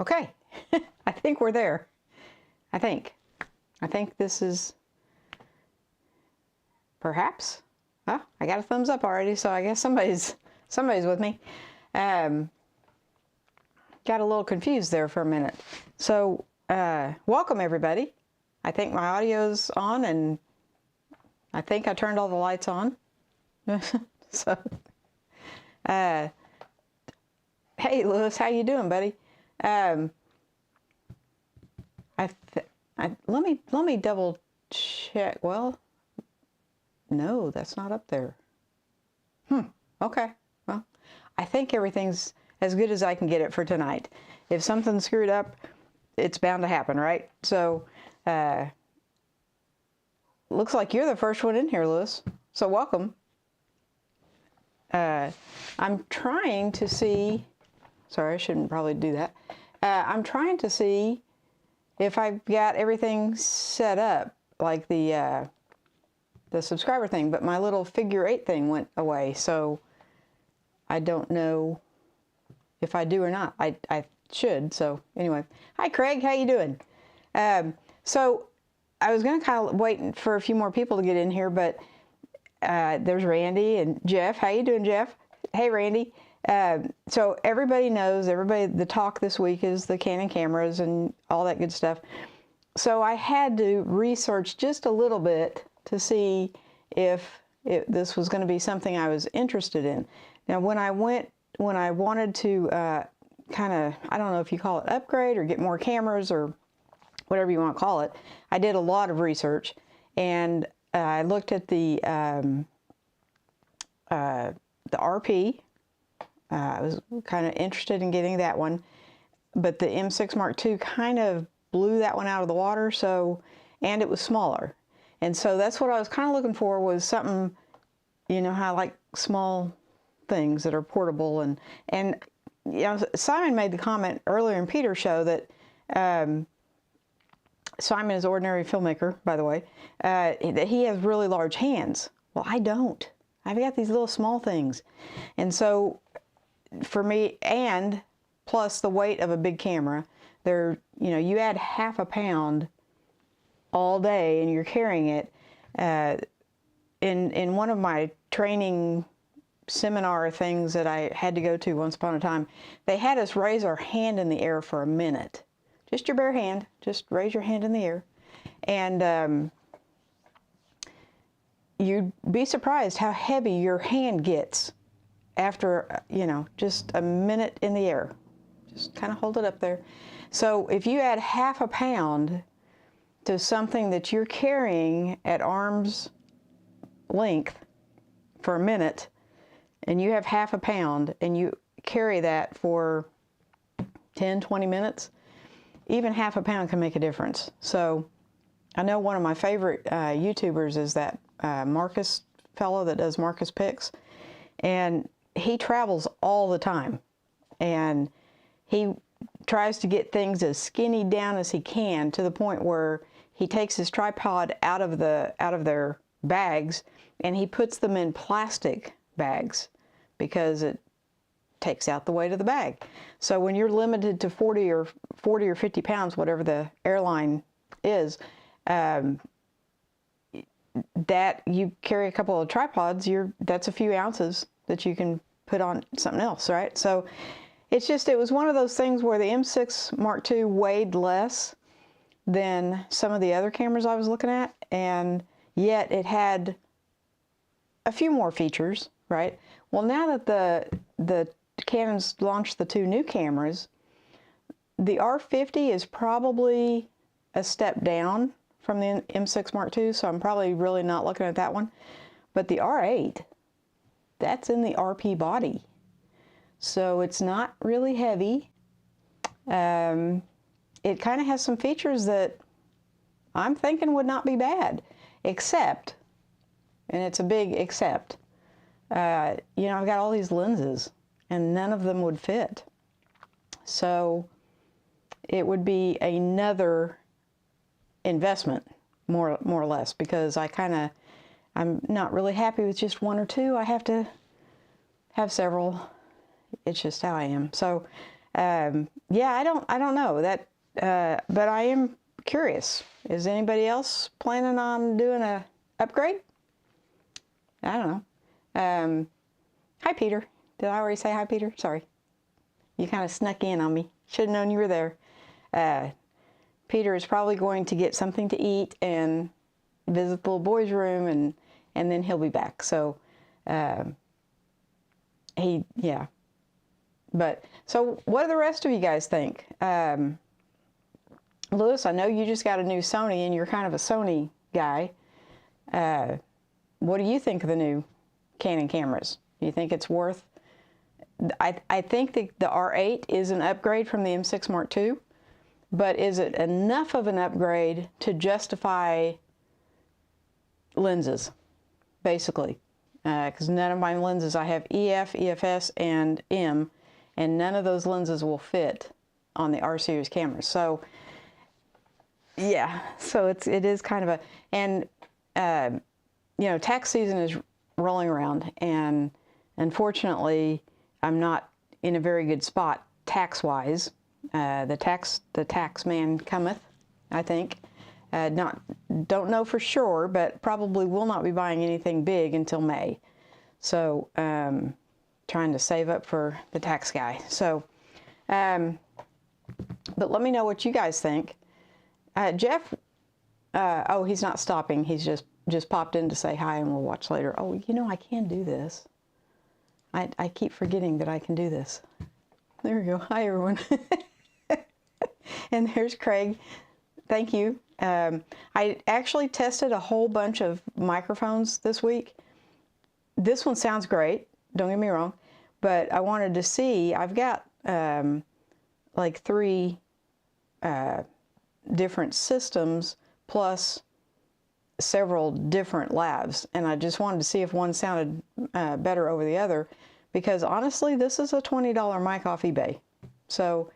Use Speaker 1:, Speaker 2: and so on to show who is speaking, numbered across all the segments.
Speaker 1: Okay, I think we're there. I think this is perhaps. Oh, I got a thumbs up already, so I guess somebody's with me. Got a little confused there for a minute. So welcome everybody. I think my audio's on, and I think I turned all the lights on. So hey Lewis, how you doing, buddy? Let me double check. Well, no, that's not up there. Okay. Well, I think everything's as good as I can get it for tonight. If something's screwed up, it's bound to happen, right? So, looks like you're the first one in here, Lewis. So welcome. I'm trying to see. Sorry, I shouldn't probably do that. I'm trying to see if I've got everything set up, like the subscriber thing, but my little figure 8 thing went away, so I don't know if I do or not. I should. So anyway, hi Craig, how you doing? So I was going to kind of wait for a few more people to get in here, but there's Randy and Jeff. How you doing, Jeff? Hey, Randy. So everybody knows, the talk this week is the Canon cameras and all that good stuff. So I had to research just a little bit to see if this was going to be something I was interested in. Now, when I wanted to kind of, I don't know if you call it upgrade or get more cameras or whatever you want to call it, I did a lot of research, and I looked at the RP. I was kind of interested in getting that one, but the M6 Mark II kind of blew that one out of the water, so, and it was smaller. And so that's what I was kind of looking for, was something, you know, how I like small things that are portable. And you know, Simon made the comment earlier in Peter's show that Simon is an ordinary filmmaker, by the way, that he has really large hands. Well, I don't. I've got these little small things. And so for me, and plus the weight of a big camera, you know, you add half a pound all day and you're carrying it. In one of my training seminar things that I had to go to once upon a time, they had us raise our hand in the air for a minute. Just your bare hand, just raise your hand in the air. And you'd be surprised how heavy your hand gets after, you know, just a minute in the air. Just kind of hold it up there. So if you add half a pound to something that you're carrying at arm's length for a minute, and you have half a pound, and you carry that for 10, 20 minutes, even half a pound can make a difference. So I know one of my favorite YouTubers is that Marcus fellow that does Marcus Picks, and he travels all the time, and he tries to get things as skinny down as he can, to the point where he takes his tripod out of their bags and he puts them in plastic bags because it takes out the weight of the bag. So when you're limited to 40 or 50 pounds, whatever the airline is, that you carry a couple of tripods, that's a few ounces that you can put on something else, right? So it's just, it was one of those things where the M6 Mark II weighed less than some of the other cameras I was looking at, and yet it had a few more features, right? Well, now that the Canon's launched the 2 new cameras, the R50 is probably a step down from the M6 Mark II, so I'm probably really not looking at that one. But the R8, that's in the RP body, so it's not really heavy. It kind of has some features that I'm thinking would not be bad, except, and it's a big except, you know, I've got all these lenses and none of them would fit. So it would be another investment, more or less, because I'm not really happy with just 1 or 2. I have to have several. It's just how I am. So Yeah, I don't know that, but I am curious. Is anybody else planning on doing a upgrade? I don't know. Hi, Peter. Did I already say hi, Peter? Sorry. You kind of snuck in on me. Should have known you were there. Peter is probably going to get something to eat and visit the little boy's room, and then he'll be back. So, yeah. But, so what do the rest of you guys think? Lewis, I know you just got a new Sony, and you're kind of a Sony guy. What do you think of the new Canon cameras? Do you think it's worth... I think the R8 is an upgrade from the M6 Mark II, but is it enough of an upgrade to justify lenses, basically? Because none of my lenses, I have EF, EFS, and M, and none of those lenses will fit on the R series cameras. So, yeah, so it is kind of a, and you know, tax season is rolling around, and unfortunately, I'm not in a very good spot tax-wise. The tax man cometh, I think. Don't know for sure, but probably will not be buying anything big until May. So, trying to save up for the tax guy. So, but let me know what you guys think. Jeff, oh, he's not stopping. He's just popped in to say hi, and we'll watch later. Oh, you know, I can do this. I keep forgetting that I can do this. There we go. Hi, everyone. And there's Craig. Thank you. I actually tested a whole bunch of microphones this week. This one sounds great, don't get me wrong, but I wanted to see, I've got like 3 different systems plus several different labs, and I just wanted to see if one sounded better over the other, because honestly, this is a $20 mic off eBay, so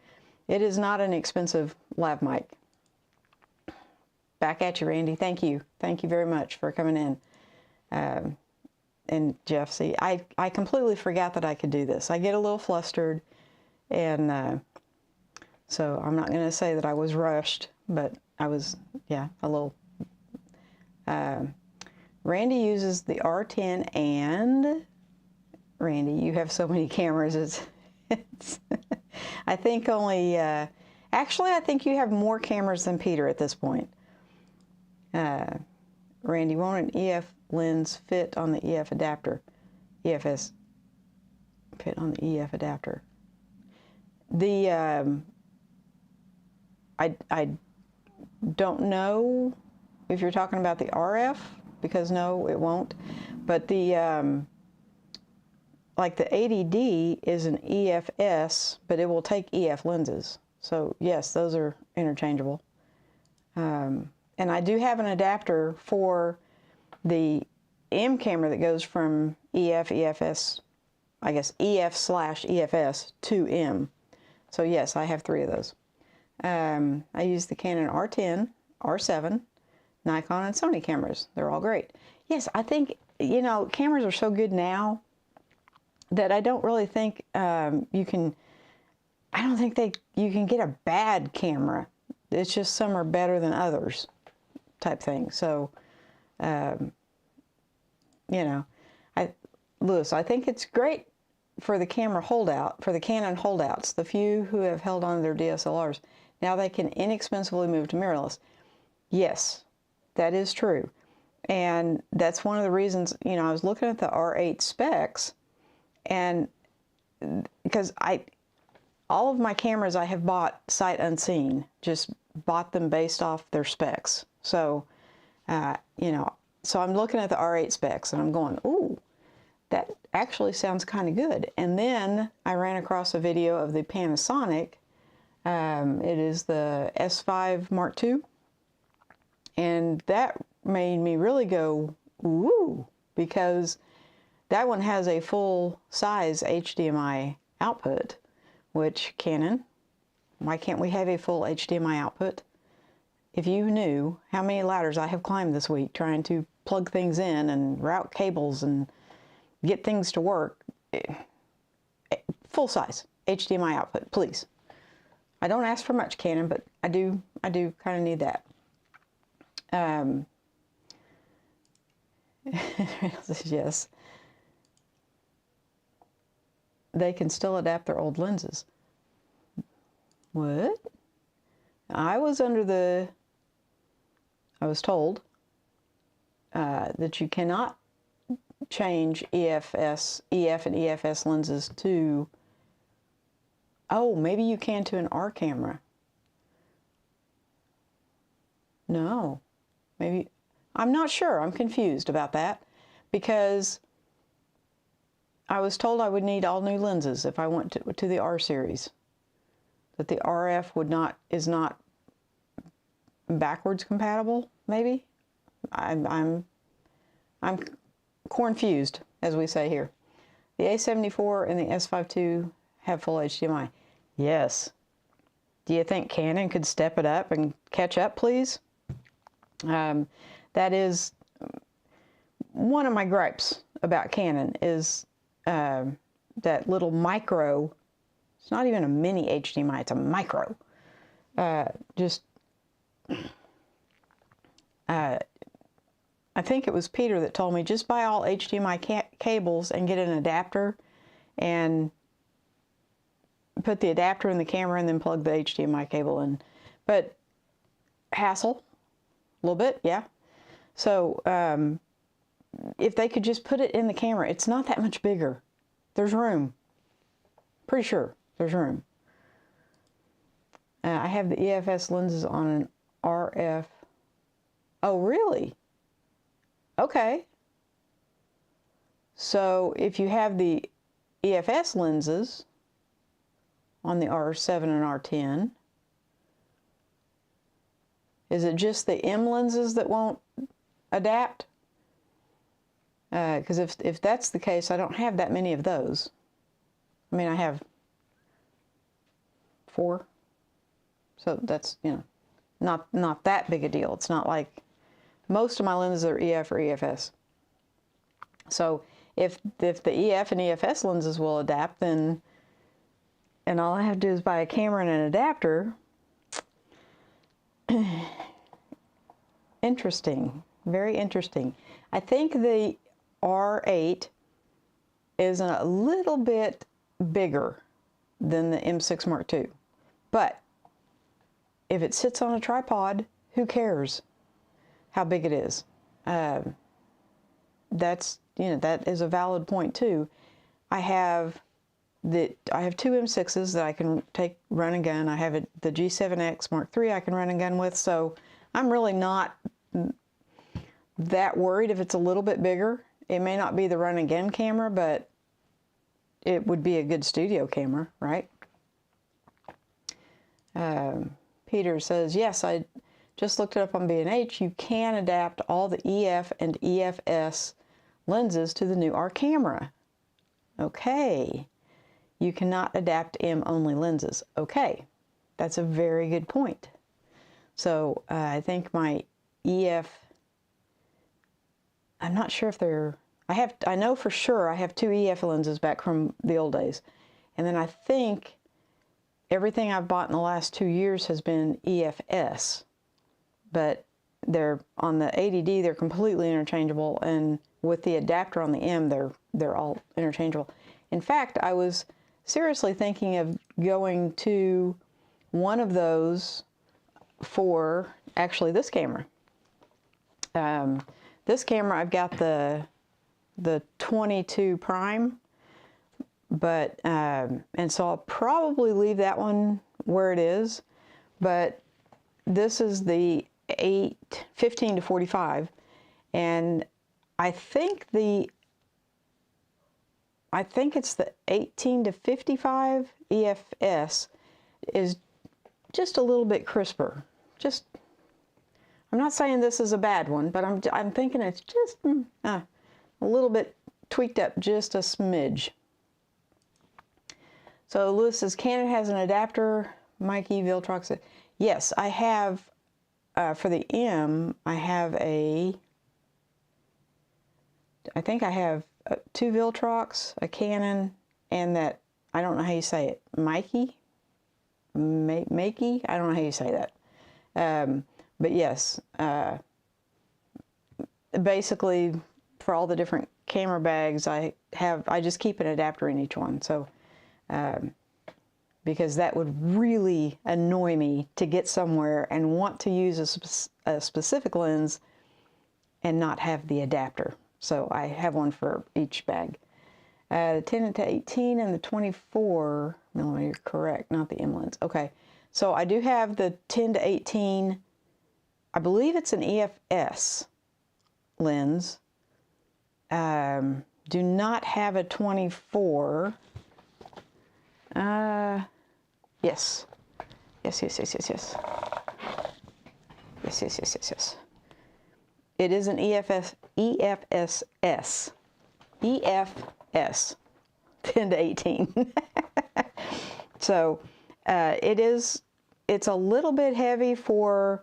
Speaker 1: it is not an expensive lav mic. Back at you, Randy. Thank you very much for coming in. And Jeff, see, I completely forgot that I could do this. I get a little flustered, and so I'm not going to say that I was rushed, but I was, yeah, a little. Randy uses the R10, and Randy, you have so many cameras. It's I think only, actually, I think you have more cameras than Peter at this point. Randy, won't an EF lens fit on the EF adapter? EFS fit on the EF adapter. The, I don't know if you're talking about the RF, because no, it won't. But the, like the 80D is an EFS, but it will take EF lenses. So yes, those are interchangeable. And I do have an adapter for the M camera that goes from EF, EFS, I guess EF/EFS to M. So yes, I have 3 of those. I use the Canon R10, R7, Nikon, and Sony cameras. They're all great. Yes, I think, you know, cameras are so good now that I don't really think you can get a bad camera. It's just some are better than others type thing. So, you know, Lewis, I think it's great for the camera holdout, for the Canon holdouts, the few who have held on to their DSLRs. Now they can inexpensively move to mirrorless. Yes, that is true. And that's one of the reasons, you know, I was looking at the R8 specs, and because all of my cameras I have bought sight unseen, just bought them based off their specs. So, you know, so I'm looking at the R8 specs and I'm going, ooh, that actually sounds kind of good. And then I ran across a video of the Panasonic, it is the S5 Mark II, and that made me really go, ooh, because that one has a full-size HDMI output, which Canon, why can't we have a full HDMI output? If you knew how many ladders I have climbed this week trying to plug things in and route cables and get things to work, full size HDMI output, please. I don't ask for much, Canon, but I do kind of need that. Yes. They can still adapt their old lenses. What? I was told that you cannot change EF and EFS lenses to, oh, maybe you can to an R camera. No, maybe, I'm not sure. I'm confused about that because I was told I would need all new lenses if I went to the R series. That the RF is not backwards compatible, maybe? I'm confused, as we say here. The A74 and the S52 have full HDMI. Yes. Do you think Canon could step it up and catch up, please? That is one of my gripes about Canon is that little micro, it's not even a mini HDMI, it's a micro. I think it was Peter that told me, just buy all HDMI cables and get an adapter and put the adapter in the camera and then plug the HDMI cable in. But hassle, a little bit, yeah. So if they could just put it in the camera, it's not that much bigger. There's room. Pretty sure there's room. I have the EFS lenses on an RF. Oh, really? Okay. So if you have the EFS lenses on the R7 and R10, is it just the M lenses that won't adapt? Because if that's the case, I don't have that many of those. I mean, I have 4. So that's, you know, not that big a deal. It's not like most of my lenses are EF or EFS. So if the EF and EFS lenses will adapt, then, and all I have to do is buy a camera and an adapter. Interesting, very interesting. I think the R8 is a little bit bigger than the M6 Mark II, but if it sits on a tripod, who cares how big it is? That's, you know, that is a valid point too. I have 2 M6s that I can run and gun. I have the G7X Mark III I can run and gun with, so I'm really not that worried if it's a little bit bigger. It may not be the run and gun camera, but it would be a good studio camera, right? Peter says, yes, I just looked it up on B&H. You can adapt all the EF and EFS lenses to the new R camera. Okay. You cannot adapt M-only lenses. Okay. That's a very good point. So I think my EF, I'm not sure if they're, I know for sure I have 2 EF lenses back from the old days. And then I think everything I've bought in the last 2 years has been EFS. But they're on the ADD, they're completely interchangeable, and with the adapter on the M, they're all interchangeable. In fact, I was seriously thinking of going to one of those for actually this camera. This camera, I've got the 22 prime, but and so I'll probably leave that one where it is. But this is the 15 to 45, and I think it's the 18 to 55 EFS is just a little bit crisper. I'm not saying this is a bad one, but I'm thinking it's just a little bit tweaked up, just a smidge. So Lewis says, Canon has an adapter. Mikey Viltrox said, yes, I have, for the M, I think I have 2 Viltrox, a Canon, and that I don't know how you say it, Makey? Makey? I don't know how you say that. But yes, basically for all the different camera bags I just keep an adapter in each one. So, because that would really annoy me to get somewhere and want to use a specific lens and not have the adapter. So I have one for each bag. The 10 to 18 and the 24 millimeter, correct, not the M lens. Okay, so I do have the 10 to 18, I believe it's an EFS lens. Do not have a 24. Yes. Yes. It is an EFS, 10 to 18. So it's a little bit heavy for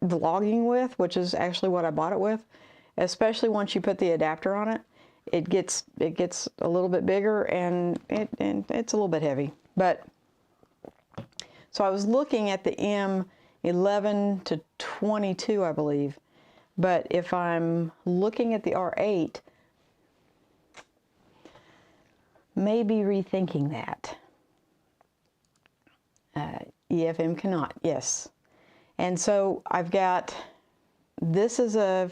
Speaker 1: vlogging with, which is actually what I bought it with, especially once you put the adapter on it. It gets a little bit bigger and it's a little bit heavy. But so I was looking at the M11 to 22, I believe. But if I'm looking at the R8, maybe rethinking that. EFM cannot, yes. And so I've got, this is a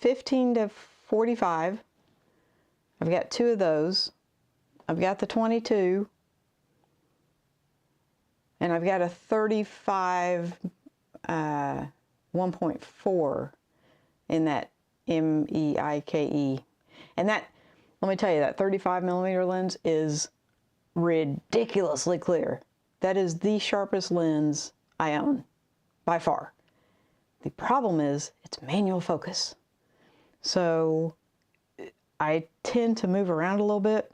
Speaker 1: 15 to 45. I've got two of those. I've got the 22. And I've got a 35 1.4 in that MEIKE. And that, let me tell you, that 35 millimeter lens is ridiculously clear. That is the sharpest lens I own, by far. The problem is it's manual focus. So I tend to move around a little bit.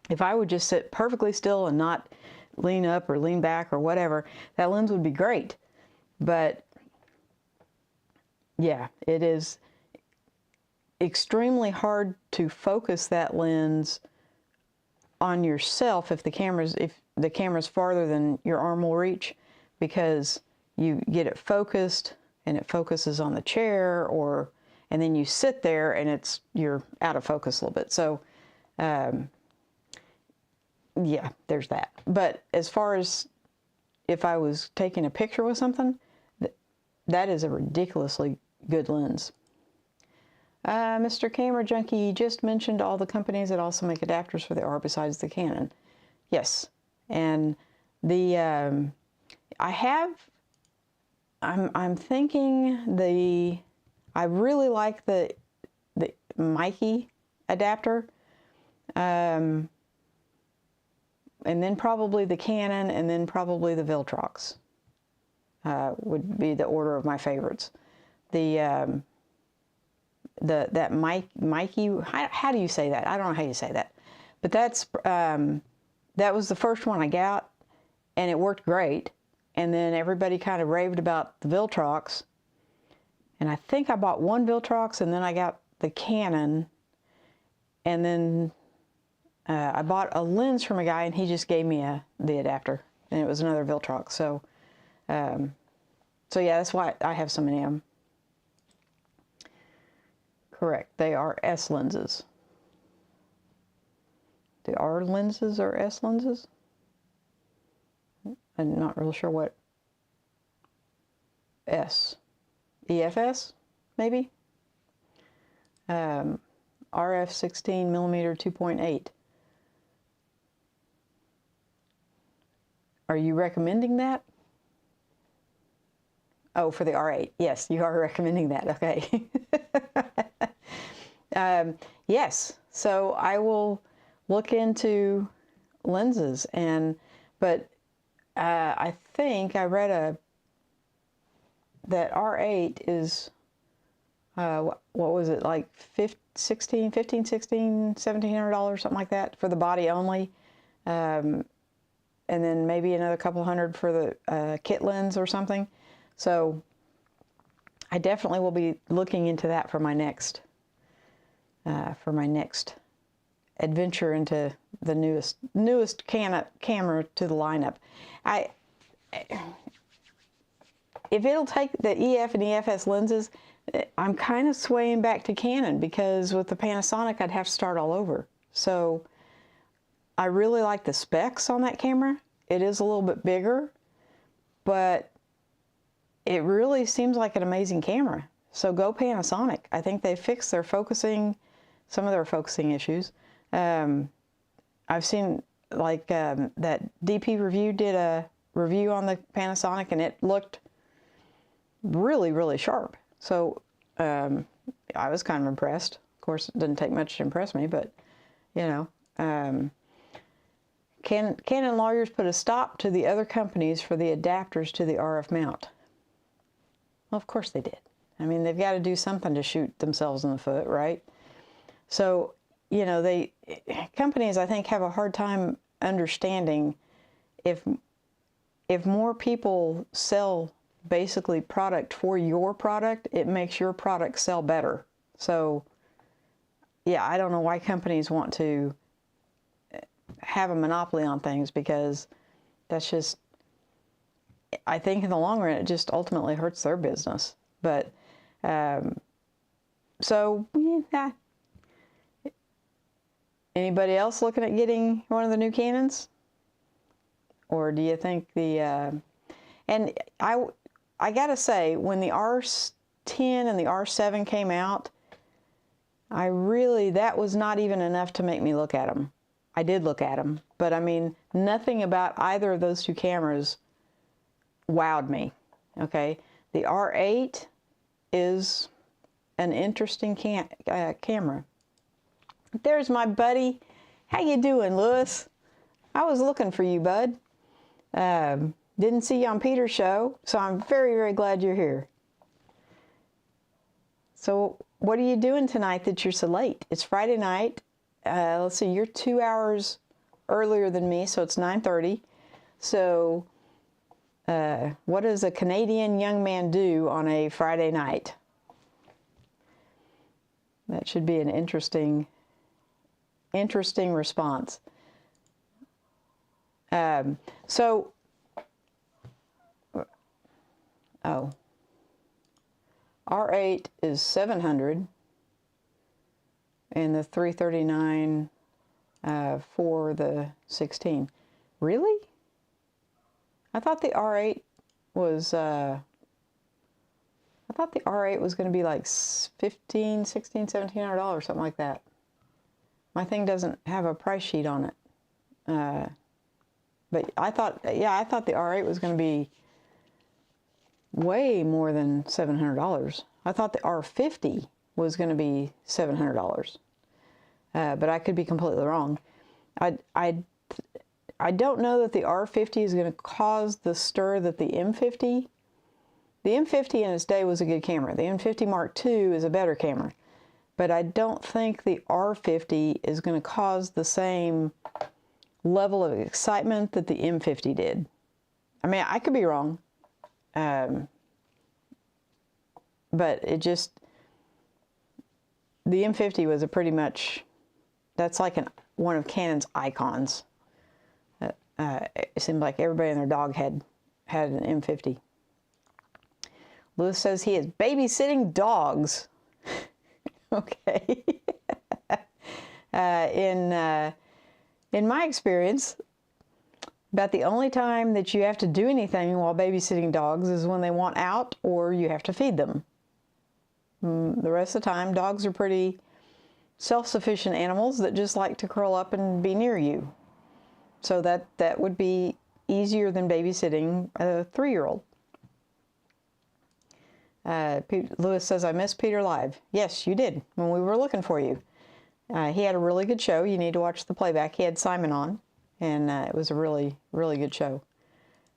Speaker 1: If I would just sit perfectly still and not lean up or lean back or whatever, that lens would be great. But yeah, it is extremely hard to focus that lens on yourself if the camera's farther than your arm will reach, because you get it focused and it focuses on the chair, and then you sit there and you're out of focus a little bit. So yeah, there's that. But as far as if I was taking a picture with something, that is a ridiculously good lens. Mr. Camera Junkie, you just mentioned all the companies that also make adapters for the R besides the Canon. Yes, and the I'm thinking I really like the Mikey adapter, and then probably the Canon, and then probably the Viltrox would be the order of my favorites. That Mikey, how do you say that? I don't know how you say that, but that was the first one I got, and it worked great. And then everybody kind of raved about the Viltrox, and I think I bought one Viltrox, and then I got the Canon, and then I bought a lens from a guy, and he just gave me the adapter, and it was another Viltrox. So, so yeah, that's why I have so many of them. Correct, they are S lenses. The R lenses are S lenses? I'm not real sure what S. EFS, maybe? RF 16 millimeter 2.8. Are you recommending that? Oh, for the R8. Yes, you are recommending that. Okay. Yes, so I will look into lenses, but I think I read that R8 is what was it, like $1,700, something like that for the body only, and then maybe another couple hundred for the kit lens or something. So I definitely will be looking into that for my next adventure into the newest camera to the lineup. If it'll take the EF and EFS lenses, I'm kind of swaying back to Canon, because with the Panasonic I'd have to start all over. So I really like the specs on that camera. It is a little bit bigger, but it really seems like an amazing camera. So go Panasonic. I think they fixed their focusing, some of their focusing issues. I've seen like that DP Review did a review on the Panasonic, and it looked really, really sharp. So I was kind of impressed. Of course, it didn't take much to impress me, but you know. Canon lawyers put a stop to the other companies for the adapters to the RF mount. Well, of course they did. I mean, they've got to do something to shoot themselves in the foot, right? So, you know, companies, I think, have a hard time understanding if more people sell basically product for your product, it makes your product sell better. So, yeah, I don't know why companies want to have a monopoly on things, because that's just, I think in the long run, it just ultimately hurts their business. But, so, yeah. Anybody else looking at getting one of the new Canons? Or do you think and I gotta say, when the R10 and the R7 came out, that was not even enough to make me look at them. I did look at them, but I mean, nothing about either of those two cameras wowed me, okay? The R8 is an interesting camera. There's my buddy. How you doing, Lewis? I was looking for you, bud. Didn't see you on Peter's show, so I'm very, very glad you're here. So what are you doing tonight that you're so late? It's Friday night. Let's see, you're 2 hours earlier than me, so it's 9:30. So what does a Canadian young man do on a Friday night? That should be an interesting response. R8 is 700, and the 339 for the 16. Really? I thought the R8 was going to be like $1,500, $1,600, $1,700, something like that. My thing doesn't have a price sheet on it. But I thought the R8 was going to be way more than $700. I thought the R50 was going to be $700. But I could be completely wrong. I don't know that the R50 is going to cause the stir that the M50. The M50 in its day was a good camera. The M50 Mark II is a better camera. But I don't think the R50 is going to cause the same level of excitement that the M50 did. I mean, I could be wrong. But it just, the M50 was a pretty much, that's like one of Canon's icons. It seemed like everybody and their dog had an M50. Lewis says he is babysitting dogs. Okay. In my experience, about the only time that you have to do anything while babysitting dogs is when they want out or you have to feed them. The rest of the time, dogs are pretty self-sufficient animals that just like to curl up and be near you. So that would be easier than babysitting a 3-year-old. Lewis says, I missed Peter live. Yes, you did, when we were looking for you. He had a really good show. You need to watch the playback. He had Simon on, and it was a really, really good show.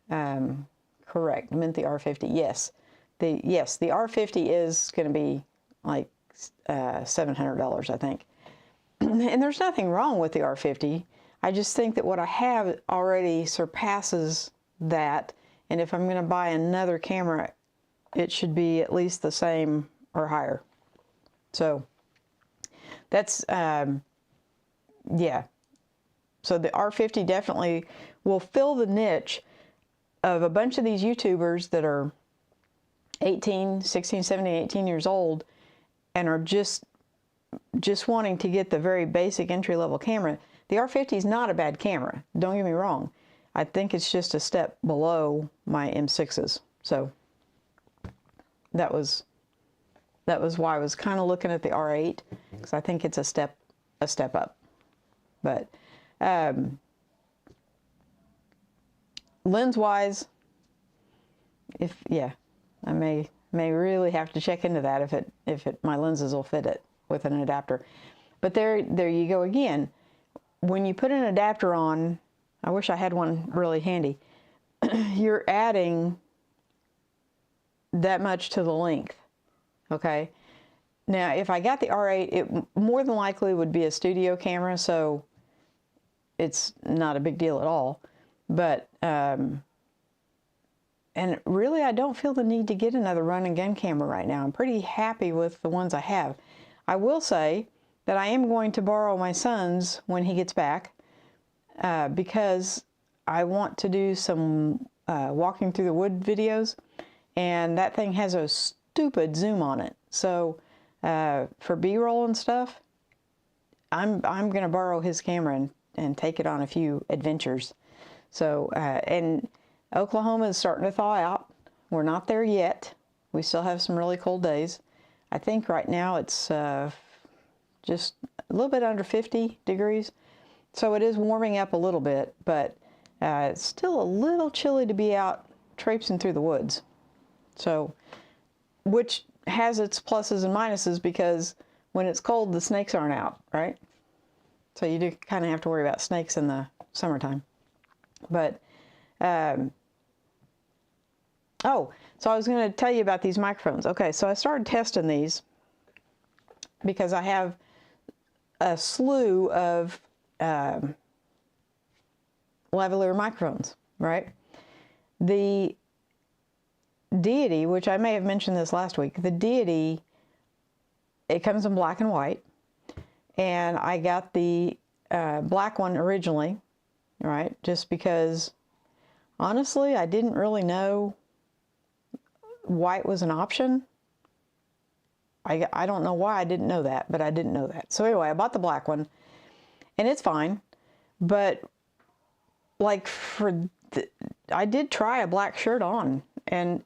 Speaker 1: Correct. I meant the R50. Yes. The R50 is going to be like $700, I think. And there's nothing wrong with the R50. I just think that what I have already surpasses that. And if I'm going to buy another camera, it should be at least the same or higher. So that's yeah. So the R50 definitely will fill the niche of a bunch of these YouTubers that are 18, 16, 17, 18 years old and are just wanting to get the very basic entry-level camera. The R50 is not a bad camera, don't get me wrong. I think it's just a step below my M6s. So that was why I was kind of looking at the R8, because I think it's a step up. But lens-wise, I may really have to check into that if my lenses will fit it with an adapter. But there you go again. When you put an adapter on, I wish I had one really handy, you're adding that much to the length, okay? Now, if I got the R8, it more than likely would be a studio camera, so it's not a big deal at all. But, and really, I don't feel the need to get another run and gun camera right now. I'm pretty happy with the ones I have. I will say that I am going to borrow my son's when he gets back, because I want to do some walking through the wood videos, and that thing has a stupid zoom on it. So for B-roll and stuff, I'm going to borrow his camera and take it on a few adventures. So, and Oklahoma is starting to thaw out. We're not there yet. We still have some really cold days. I think right now it's just a little bit under 50 degrees. So it is warming up a little bit, but it's still a little chilly to be out traipsing through the woods. So, which has its pluses and minuses, because when it's cold, the snakes aren't out, right? So you do kind of have to worry about snakes in the summertime. But, oh, so I was going to tell you about these microphones. Okay, so I started testing these because I have a slew of lavalier microphones, right? The Deity, which I may have mentioned this last week, the Deity, it comes in black and white, and I got the black one originally, right, just because, honestly, I didn't really know white was an option. I don't know why I didn't know that, but I didn't know that. So anyway, I bought the black one, and it's fine, but like I did try a black shirt on, and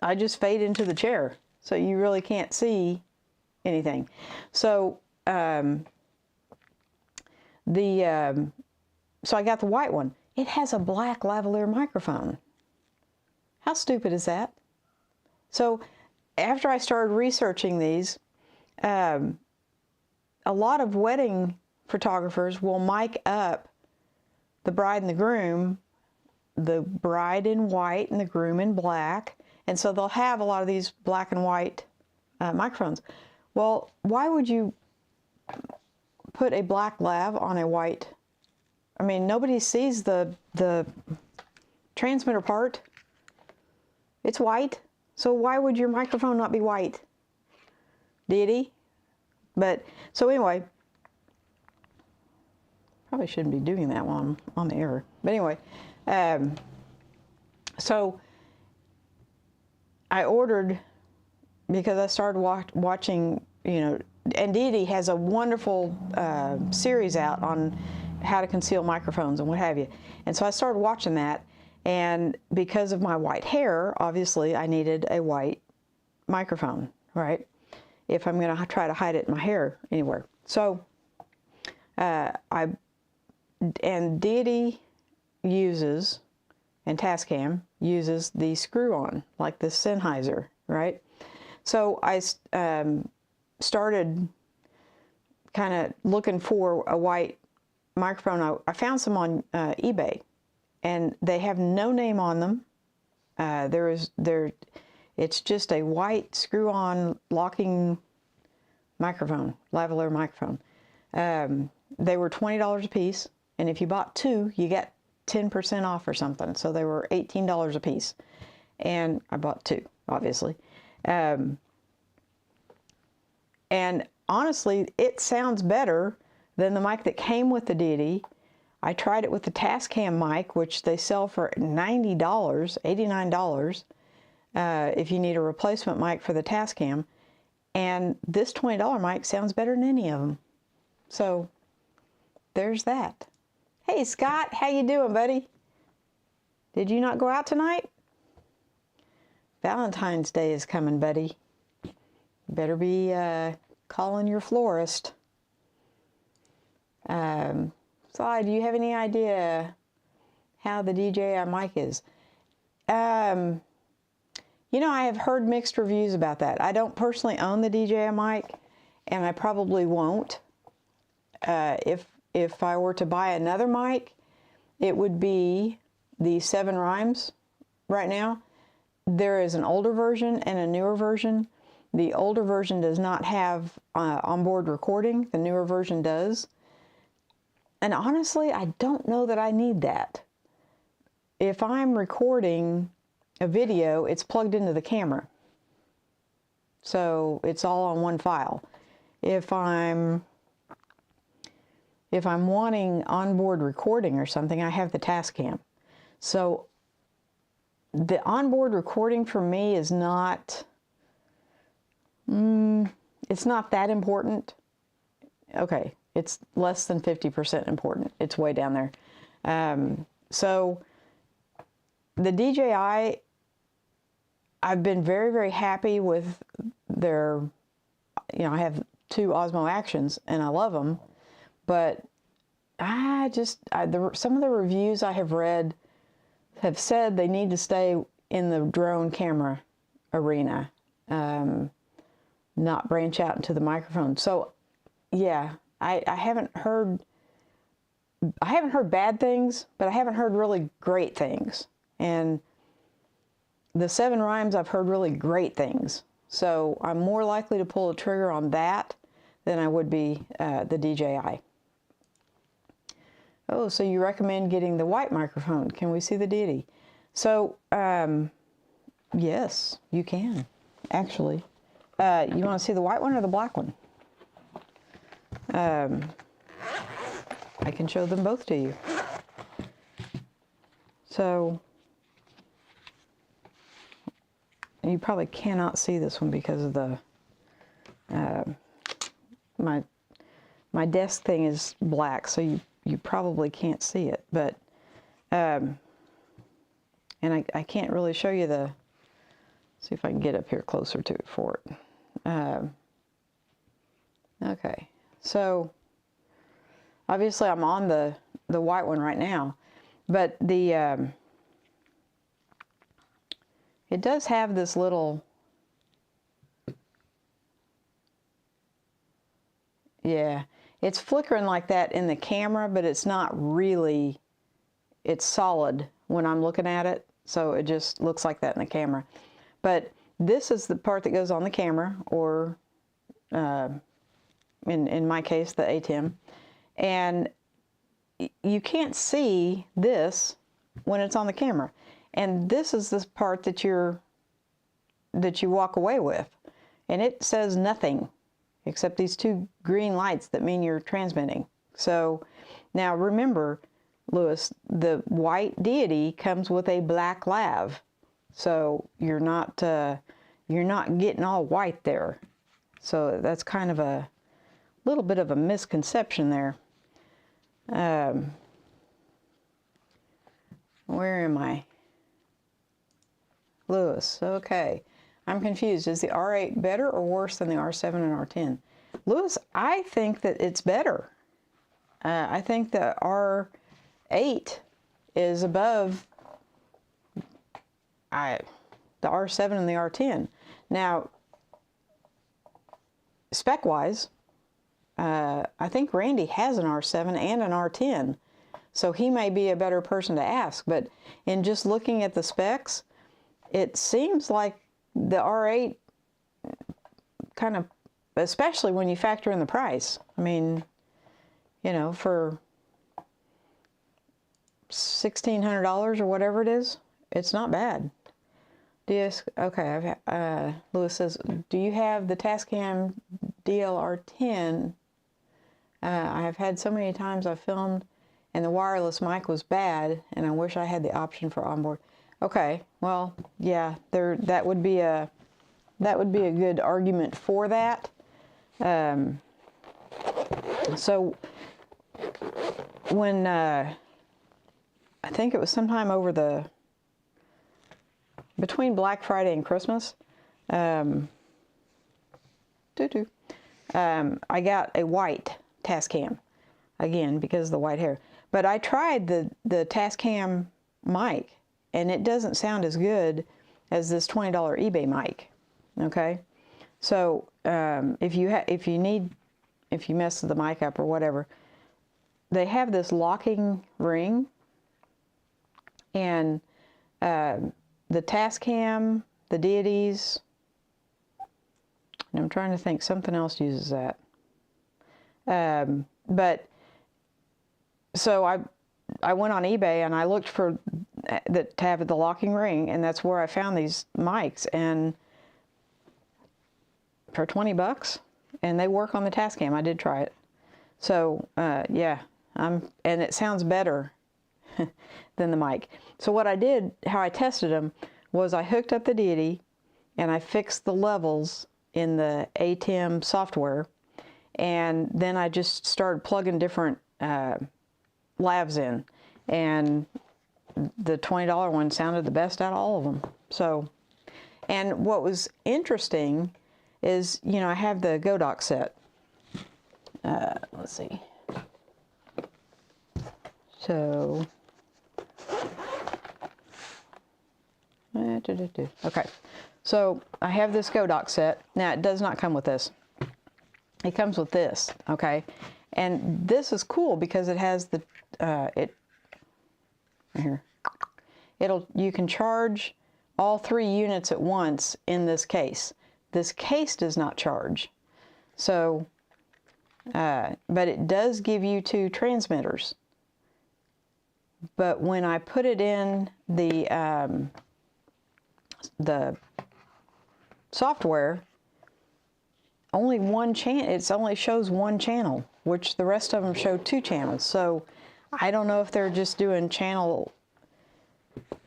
Speaker 1: I just fade into the chair, so you really can't see anything. So so I got the white one. It has a black lavalier microphone. How stupid is that? So after I started researching these, a lot of wedding photographers will mic up the bride and the groom, the bride in white and the groom in black, and so they'll have a lot of these black and white microphones. Well, why would you put a black lav on a white? I mean, nobody sees the transmitter part. It's white, so why would your microphone not be white? Deity? But, so anyway, probably shouldn't be doing that while I'm on the air. But anyway, so I ordered, because I started watching, you know, and Deity has a wonderful series out on how to conceal microphones and what have you. And so I started watching that, and because of my white hair, obviously I needed a white microphone, right? If I'm going to try to hide it in my hair anywhere. So and Deity uses, and Tascam uses the screw-on, like the Sennheiser, right? So I started kind of looking for a white microphone. I found some on eBay, and they have no name on them. It's just a white screw-on locking microphone, lavalier microphone. They were $20 a piece, and if you bought two, you get 10% off or something. So they were $18 a piece, and I bought two, obviously. And honestly, it sounds better Then the mic that came with the Deity, I tried it with the Tascam mic, which they sell for $90, $89, if you need a replacement mic for the Tascam. And this $20 mic sounds better than any of them. So there's that. Hey Scott, how you doing, buddy? Did you not go out tonight? Valentine's Day is coming, buddy. Better be calling your florist. Sly, do you have any idea how the DJI mic is? You know, I have heard mixed reviews about that. I don't personally own the DJI mic, and I probably won't. If I were to buy another mic, it would be the 7 Rhymes right now. There is an older version and a newer version. The older version does not have onboard recording. The newer version does. And honestly, I don't know that I need that. If I'm recording a video, it's plugged into the camera. So it's all on one file. If I'm wanting onboard recording or something, I have the Tascam. So the onboard recording for me is not, it's not that important. Okay, it's less than 50% important. It's way down there. So the DJI, I've been very, very happy with their, you know, I have 2 Osmo Actions and I love them, but some of the reviews I have read have said they need to stay in the drone camera arena, not branch out into the microphone. So yeah, I haven't heard bad things, but I haven't heard really great things. And the 7 Rhymes, I've heard really great things. So I'm more likely to pull a trigger on that than I would be the DJI. Oh, so you recommend getting the white microphone. Can we see the Deity? So, yes, you can, actually. You want to see the white one or the black one? I can show them both to you. So, you probably cannot see this one because of the, my desk thing is black, so you probably can't see it, but, and I can't really show you the, see if I can get up here closer to it for it. Okay, so obviously I'm on the white one right now, but the, it does have this little, yeah, it's flickering like that in the camera, but it's not really, it's solid when I'm looking at it, so it just looks like that in the camera. But this is the part that goes on the camera, or in my case, the ATEM, and you can't see this when it's on the camera. And this is this part that you walk away with, and it says nothing except these 2 green lights that mean you're transmitting. So now remember, Lewis, the white Deity comes with a black lav, so you're not getting all white there. So that's kind of a little bit of a misconception there. Where am I? Lewis, okay. I'm confused. Is the R8 better or worse than the R7 and R10? Lewis, I think that it's better. I think the R8 is above the R7 and the R10. Now, spec-wise, I think Randy has an R7 and an R10, so he may be a better person to ask. But in just looking at the specs, it seems like the R8 kind of, especially when you factor in the price. I mean, you know, for $1,600 or whatever it is, it's not bad. Okay, Lewis says, do you have the Tascam DLR10 I have had so many times I filmed and the wireless mic was bad, and I wish I had the option for onboard. Okay, well, yeah, that would be a good argument for that. So when I think it was sometime between Black Friday and Christmas, I got a white Tascam, again because of the white hair. But I tried the Tascam mic, and it doesn't sound as good as this $20 eBay mic. Okay, so if you mess the mic up or whatever, they have this locking ring, and the Tascam, the Deities, and I'm trying to think, something else uses that. But so I went on eBay and I looked for to have the locking ring, and that's where I found these mics, and for 20 bucks, and they work on the Tascam. I did try it. So yeah, and it sounds better than the mic. So what I did, how I tested them, was I hooked up the Deity and I fixed the levels in the ATEM software, and then I just started plugging different lavs in, and the $20 one sounded the best out of all of them. So, and what was interesting is, you know, I have the Godox set. Let's see. So, okay. So I have this Godox set. Now it does not come with this. It comes with this, okay? And this is cool because it has the, right here. You can charge all 3 units at once in this case. This case does not charge. So, but it does give you 2 transmitters. But when I put it in the software, only one channel, it only shows 1 channel, which the rest of them show 2 channels. So I don't know if they're just doing channel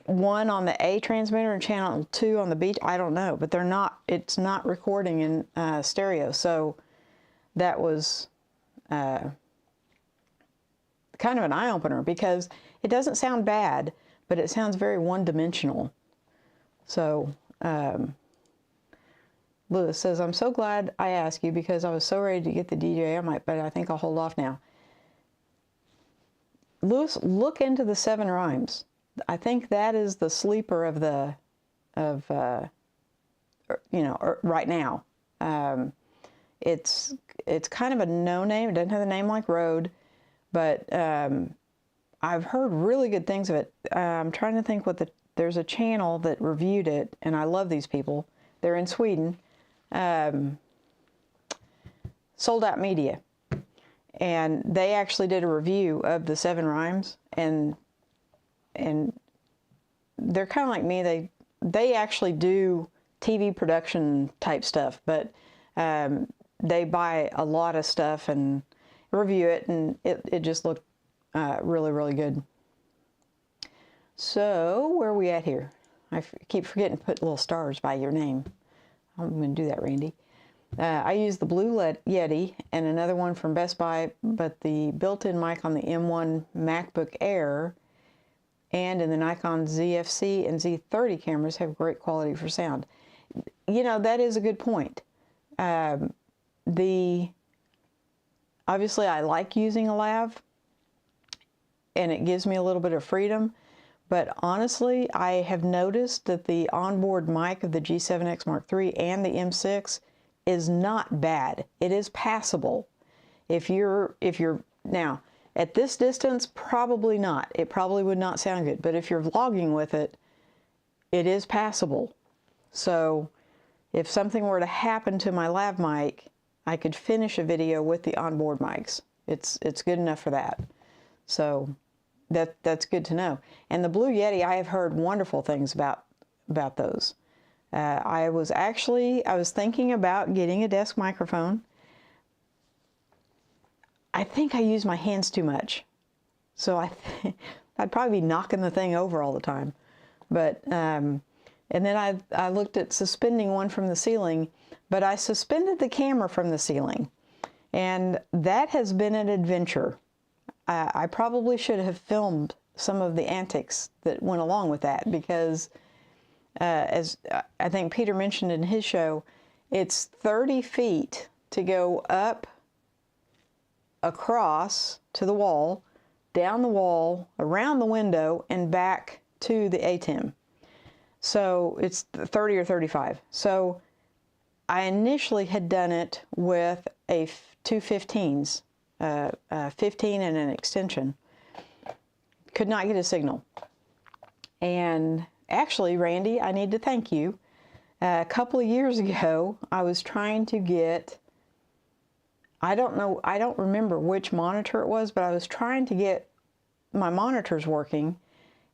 Speaker 1: 1 on the A transmitter and channel 2 on the B. I don't know, but they're not, it's not recording in stereo. So that was kind of an eye-opener, because it doesn't sound bad, but it sounds very one-dimensional. So Lewis says, I'm so glad I asked you because I was so ready to get the DJI mic, but I think I'll hold off now. Lewis, look into the 7 Rhymes. I think that is the sleeper of you know, right now. It's kind of a no-name. It doesn't have a name like Rode, but I've heard really good things of it. I'm trying to think there's a channel that reviewed it, and I love these people. They're in Sweden. Sold Out Media, and they actually did a review of the 7 Rhymes, and they're kind of like me. They actually do TV production type stuff, but they buy a lot of stuff and review it, and it just looked really, really good. So where are we at here? I keep forgetting to put little stars by your name. I'm going to do that, Randy. I use the Blue Yeti and another one from Best Buy, but the built-in mic on the M1 MacBook Air and in the Nikon ZFC and Z30 cameras have great quality for sound. You know, that is a good point. Obviously I like using a lav, and it gives me a little bit of freedom, but honestly, I have noticed that the onboard mic of the G7X Mark III and the M6 is not bad. It is passable. If you're now at this distance, probably not. It probably would not sound good, but if you're vlogging with it, it is passable. So if something were to happen to my lav mic, I could finish a video with the onboard mics. It's good enough for that. So that's good to know. And the Blue Yeti, I have heard wonderful things about those. I was thinking about getting a desk microphone. I think I use my hands too much. So I'd probably be knocking the thing over all the time. But, and then I looked at suspending one from the ceiling, but I suspended the camera from the ceiling. And that has been an adventure. I probably should have filmed some of the antics that went along with that, because as I think Peter mentioned in his show, it's 30 feet to go up, across to the wall, down the wall, around the window, and back to the ATEM. So it's 30 or 35. So I initially had done it with two 15s, 15 and an extension. Could not get a signal. And actually, Randy, I need to thank you. A couple of years ago, I was trying to get, I don't remember which monitor it was, but I was trying to get my monitors working,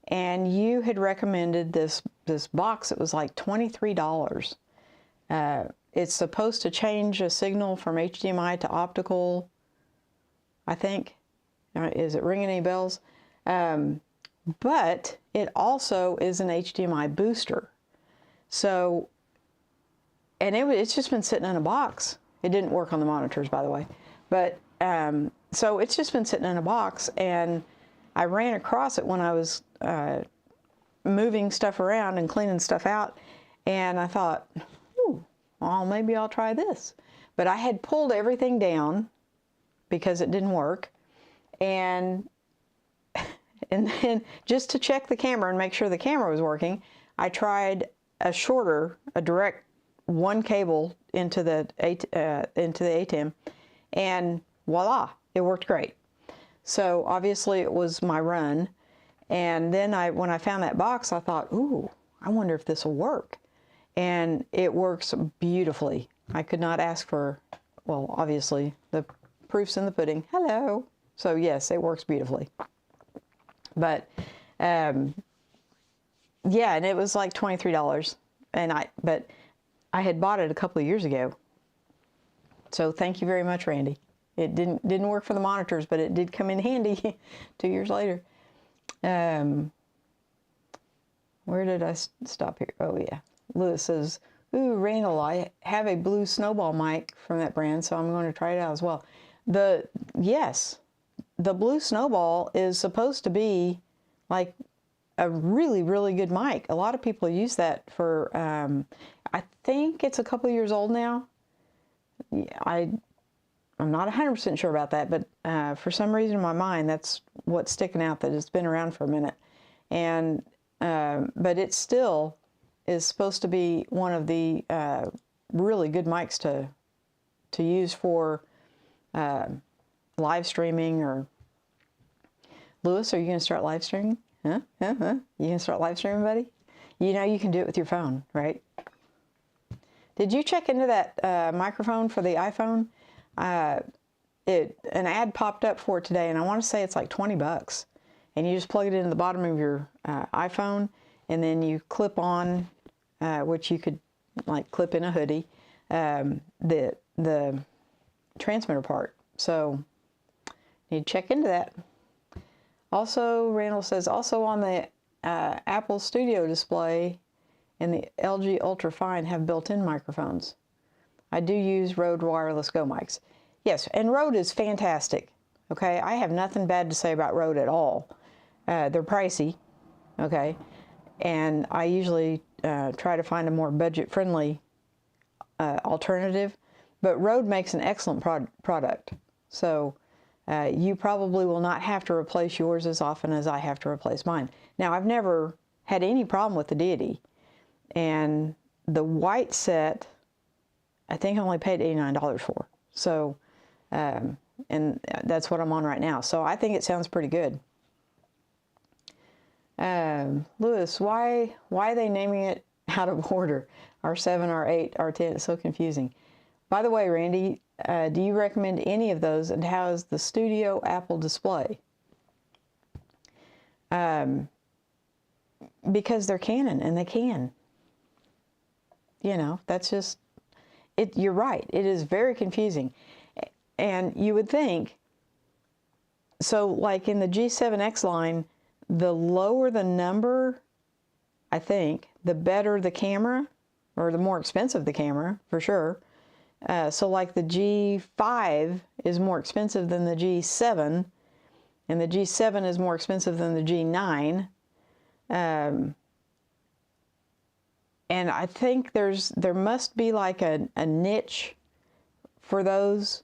Speaker 1: and you had recommended this box. It was like $23. It's supposed to change a signal from HDMI to optical, I think. Is it ringing any bells? But it also is an HDMI booster. So, and it's just been sitting in a box. It didn't work on the monitors, by the way. But, so it's just been sitting in a box, and I ran across it when I was moving stuff around and cleaning stuff out, and I thought, well, maybe I'll try this. But I had pulled everything down because it didn't work, and then just to check the camera and make sure the camera was working, I tried a direct one cable into the ATEM, and voila, it worked great. So obviously it was my run, and then when I found that box, I thought, ooh, I wonder if this will work. And it works beautifully. I could not ask for, well, obviously, the proof's in the pudding. Hello. So yes, it works beautifully. But, yeah, and it was like $23. But I had bought it a couple of years ago. So thank you very much, Randy. It didn't work for the monitors, but it did come in handy 2 years later. Where did I stop here? Oh, yeah. Lewis says, ooh, Randall, I have a blue snowball mic from that brand, so I'm going to try it out as well. Yes, the blue snowball is supposed to be like a really, really good mic. A lot of people use that for, I think it's a couple of years old now. I'm not 100% sure about that, but for some reason in my mind, that's what's sticking out, that it's been around for a minute. And, but it still is supposed to be one of the really good mics to use for live streaming. Or Lewis, are you going to start live streaming? Huh? You going to start live streaming, buddy? You know you can do it with your phone, right? Did you check into that microphone for the iPhone? An ad popped up for it today, and I want to say it's like $20. And you just plug it into the bottom of your iPhone, and then you clip on, which you could like clip in a hoodie, the transmitter part. So you need to check into that. Also, Randall says, also on the Apple Studio display and the LG Ultrafine have built-in microphones. I do use Rode Wireless Go mics. Yes, and Rode is fantastic. Okay, I have nothing bad to say about Rode at all. They're pricey, okay, and I usually try to find a more budget-friendly alternative, but Rode makes an excellent product. So you probably will not have to replace yours as often as I have to replace mine. Now, I've never had any problem with the Deity, and the white set, I think I only paid $89 for. So, and that's what I'm on right now. So I think it sounds pretty good. Lewis, why are they naming it out of order? R7, R8, R10, it's so confusing. By the way, Randy, do you recommend any of those, and how is the Studio Apple display? Because they're Canon, and they can. You know, that's just, you're right, it is very confusing. And you would think so like in the G7X line, the lower the number, I think, the better the camera, or the more expensive the camera, for sure. So like the G5 is more expensive than the G7, and the G7 is more expensive than the G9. And I think there must be like a niche for those,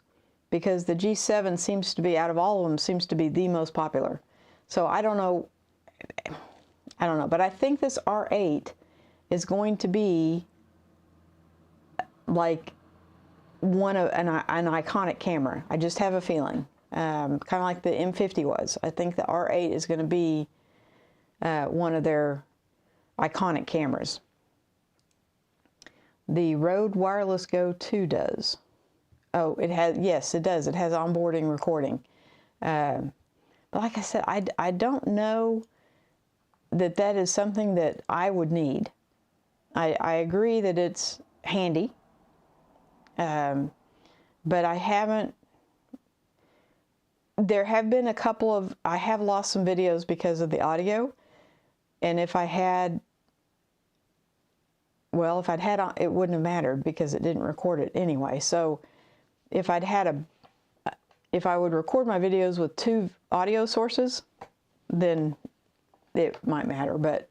Speaker 1: because the G7 seems to be, out of all of them, seems to be the most popular. So I don't know, but I think this R8 is going to be like an iconic camera. I just have a feeling, kind of like the M50 was. I think the R8 is going to be one of their iconic cameras. The Rode Wireless Go 2 does. Oh, it has, yes, it does. It has onboarding recording. But like I said, I don't know that is something that I would need. I agree that it's handy, but I haven't, there have been a couple of, I have lost some videos because of the audio, and if I had, well, if I'd had, it wouldn't have mattered because it didn't record it anyway. So if I'd had if I would record my videos with 2 audio sources, then it might matter. But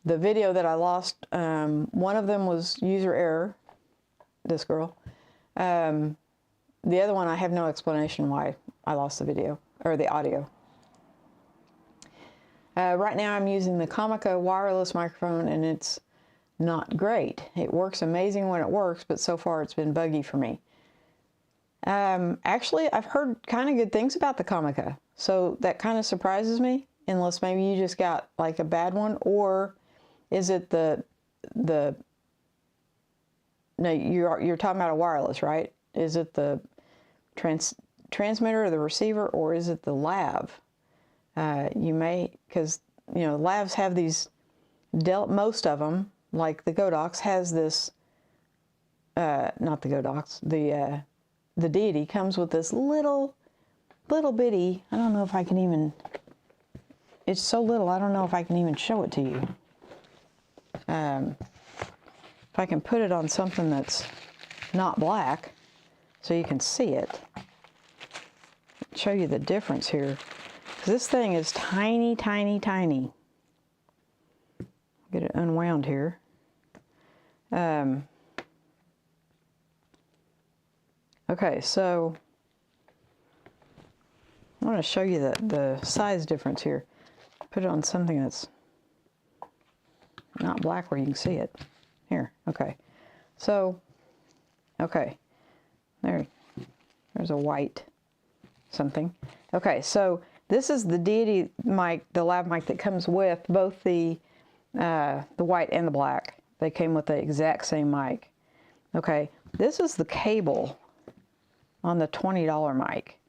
Speaker 1: the video that I lost, one of them was user error, this girl. The other one, I have no explanation why I lost the video, or the audio. Right now I'm using the Comica wireless microphone, and it's not great. It works amazing when it works, but so far it's been buggy for me. Actually, I've heard kind of good things about the Comica, so that kind of surprises me, unless maybe you just got like a bad one, or is it no, you're talking about a wireless, right? Is it the transmitter or the receiver, or is it the lav? You may, because, you know, lavs have these, most of them, like the Godox has this, not the Godox, the Deity comes with this little bitty, I don't know if I can even, it's so little, I don't know if I can even show it to you. If I can put it on something that's not black so you can see it, show you the difference here. This thing is tiny, tiny, tiny. Get it unwound here. Okay, so I want to show you the size difference here. Put it on something that's not black where you can see it. Here, okay. So, okay, there's a white something. Okay, so this is the Deity mic, the lav mic that comes with both the white and the black. They came with the exact same mic. Okay, this is the cable on the $20 mic.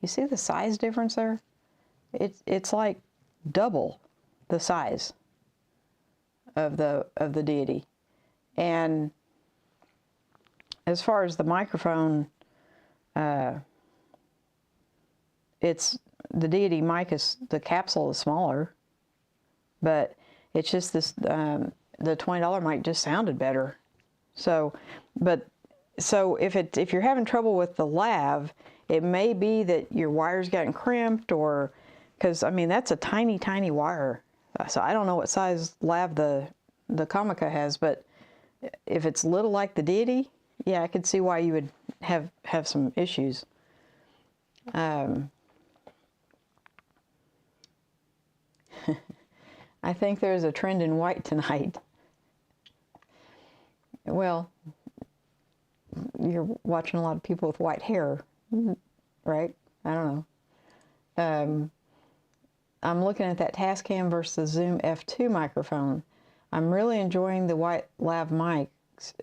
Speaker 1: You see the size difference there? It's like double the size of the Deity. And as far as the microphone, it's the Deity mic is, the capsule is smaller, but it's just this, the $20 mic just sounded better. So, so if you're having trouble with the lav, it may be that your wire's gotten crimped, or, because I mean that's a tiny, tiny wire. So I don't know what size lav the Comica has, but if it's little like the Deity, yeah, I could see why you would have some issues. I think there's a trend in white tonight. Well, you're watching a lot of people with white hair, right? I don't know. I'm looking at that Tascam versus the Zoom F2 microphone. I'm really enjoying the white lav mics.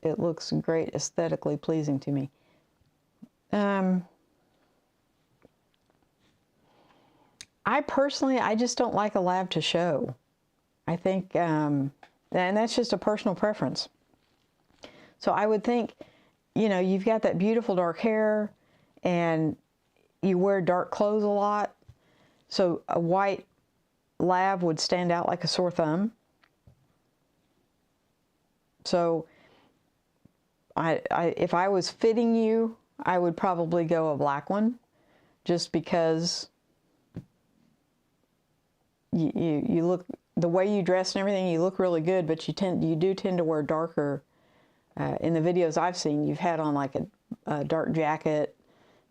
Speaker 1: It looks great, aesthetically pleasing to me. I personally, I just don't like a lav to show. I think, and that's just a personal preference. So I would think, you know, you've got that beautiful dark hair and you wear dark clothes a lot. So a white lav would stand out like a sore thumb. So if I was fitting you, I would probably go a black one, just because you look, the way you dress and everything, you look really good, but you do tend to wear darker. In the videos I've seen, you've had on like a dark jacket,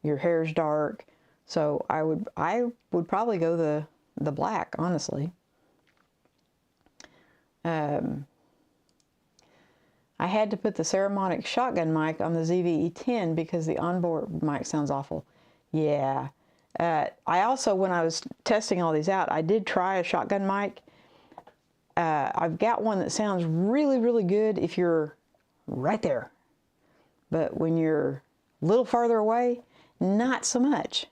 Speaker 1: your hair's dark, so I would probably go the black, honestly. I had to put the Ceremonic shotgun mic on the ZVE10 because the onboard mic sounds awful. Yeah. I also, when I was testing all these out, I did try a shotgun mic. I've got one that sounds really, really good if you're right there. But when you're a little farther away, not so much.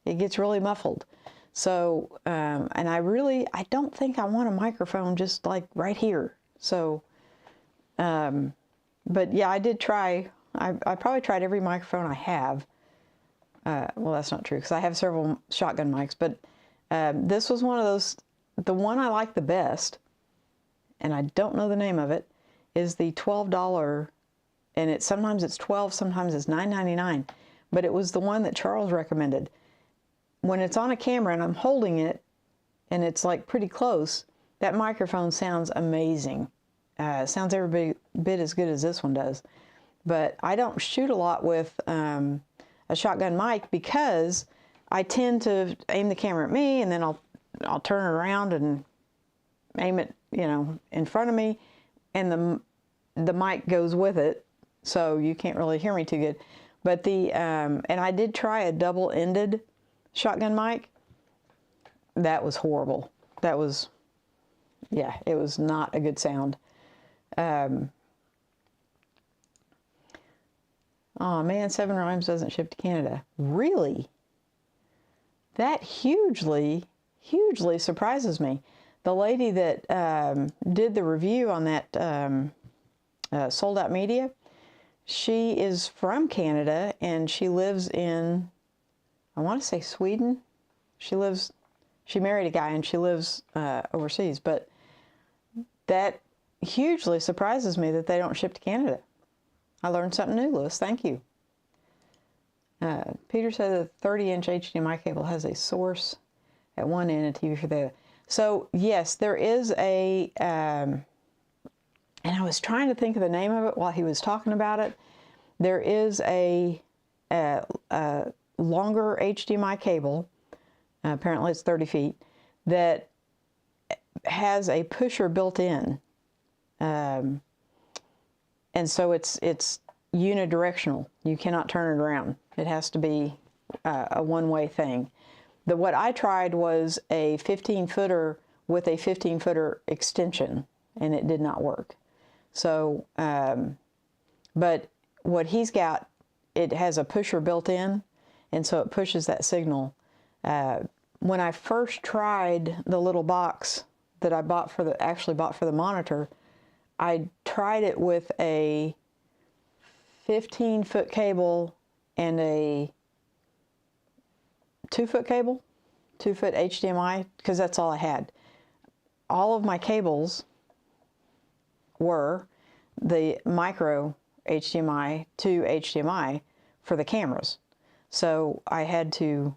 Speaker 1: It gets really muffled. So, and I don't think I want a microphone just like right here. So, but yeah, I did try, I probably tried every microphone I have. Well, that's not true, because I have several shotgun mics, but this was one of those, the one I like the best, and I don't know the name of it, is the $12, and sometimes it's $12, sometimes it's $9.99, but it was the one that Charles recommended. When it's on a camera and I'm holding it, and it's like pretty close, that microphone sounds amazing. Sounds every bit as good as this one does. But I don't shoot a lot with a shotgun mic because I tend to aim the camera at me, and then I'll turn it around and aim it, in front of me, and the mic goes with it, so you can't really hear me too good. But and I did try a double-ended shotgun mic. That was horrible. That was, yeah, it was not a good sound. Oh man, 7 Rhymes doesn't ship to Canada. Really? That hugely, hugely surprises me. The lady that did the review on that Sold Out Media, she is from Canada, and she lives in, I want to say Sweden. She married a guy, and she lives overseas, but that hugely surprises me that they don't ship to Canada. I learned something new, Lewis. Thank you. Peter said the 30-inch HDMI cable has a source at one end and TV for the other. So yes, there is a, and I was trying to think of the name of it while he was talking about it. There is a longer HDMI cable, apparently it's 30 feet, that has a pusher built in. And so it's unidirectional. You cannot turn it around. It has to be a one-way thing. What I tried was a 15-footer with a 15-footer extension, and it did not work. So, but what he's got, it has a pusher built in, and so it pushes that signal. When I first tried the little box that I bought actually bought for the monitor, I tried it with a 15-foot cable and a 2-foot cable, 2-foot HDMI, because that's all I had. All of my cables were the micro HDMI to HDMI for the cameras. So I had to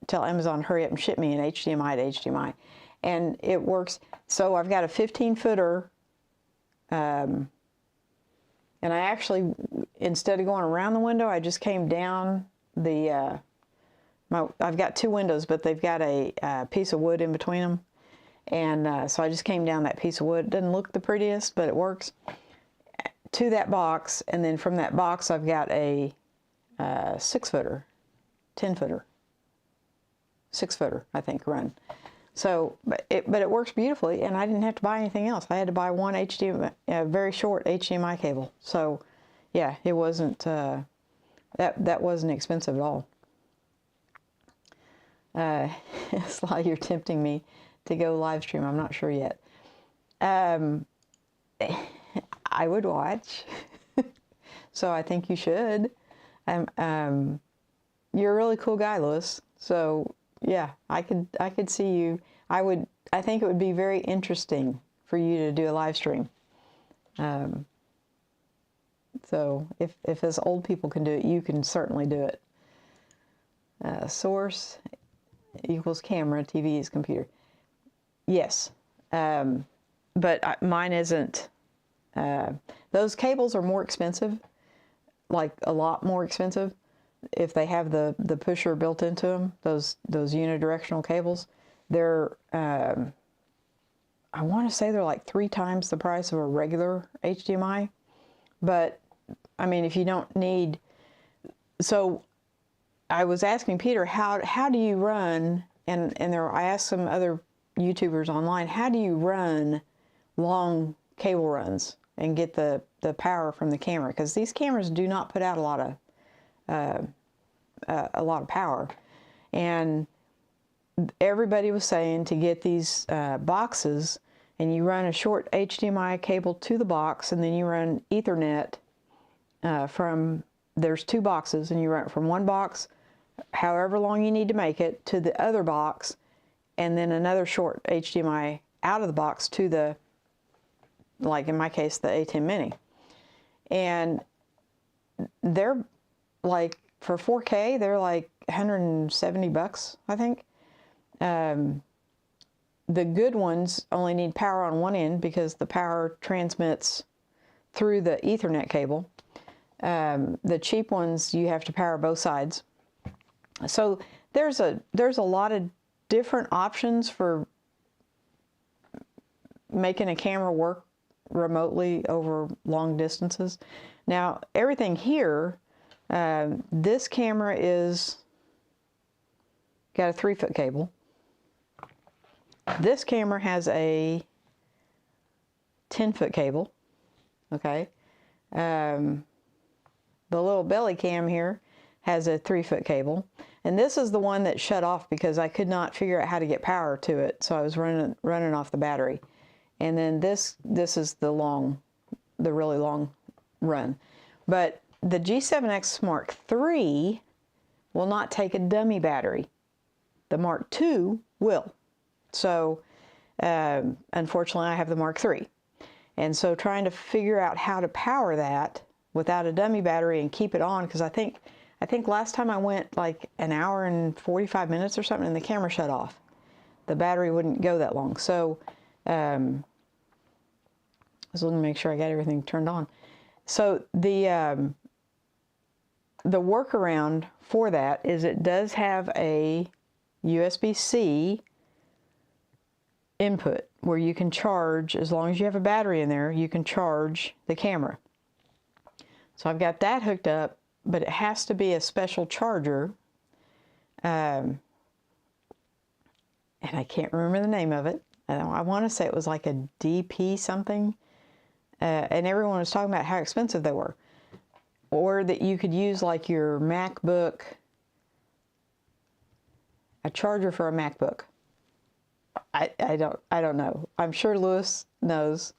Speaker 1: tell Amazon, hurry up and ship me an HDMI to HDMI. And it works. So I've got a 15-footer, and I actually, instead of going around the window, I just came down the, I've got 2 windows, but they've got a piece of wood in between them. And so I just came down that piece of wood. It doesn't look the prettiest, but it works, to that box. And then from that box, I've got a 6-footer, 10-footer, 6-footer, I think, run. So, but it works beautifully, and I didn't have to buy anything else. I had to buy one HDMI, very short HDMI cable. So, yeah, it wasn't, that wasn't expensive at all. Sly, you're tempting me to go live stream. I'm not sure yet. I would watch, so I think you should. You're a really cool guy, Lewis. So yeah, I could see you. I think it would be very interesting for you to do a live stream. So if us old people can do it, you can certainly do it. Source equals camera, TV is computer. Yes, but mine isn't. Those cables are more expensive, like a lot more expensive. If they have the pusher built into them, those unidirectional cables, they're I want to say they're like 3 times the price of a regular HDMI. But I mean, if you don't need, so I was asking Peter, how do you run, and I asked some other YouTubers online, how do you run long cable runs and get the power from the camera? Because these cameras do not put out a lot of power, and everybody was saying to get these boxes, and you run a short HDMI cable to the box, and then you run Ethernet from, there's 2 boxes, and you run it from one box, however long you need to make it, to the other box, and then another short HDMI out of the box to the, like in my case, the A10 Mini. And they're like, for 4K, they're like $170, I think. The good ones only need power on one end because the power transmits through the Ethernet cable. The cheap ones, you have to power both sides. So there's a lot of different options for making a camera work remotely over long distances. Now, everything here, this camera is got a 3-foot cable. This camera has a 10-foot cable, okay? The little belly cam here has a 3-foot cable. And this is the one that shut off because I could not figure out how to get power to it, so I was running off the battery. And then this is the really long run. But the G7X Mark III will not take a dummy battery. The Mark II will. So unfortunately, I have the Mark III. And so trying to figure out how to power that without a dummy battery and keep it on, because I think last time I went like an hour and 45 minutes or something and the camera shut off. The battery wouldn't go that long. So I was looking to make sure I got everything turned on. So the workaround for that is it does have a USB-C input where you can charge, as long as you have a battery in there, you can charge the camera. So I've got that hooked up, but it has to be a special charger. And I can't remember the name of it. I want to say it was like a DP something. And everyone was talking about how expensive they were. Or that you could use like your MacBook, a charger for a MacBook. I don't know. I'm sure Lewis knows.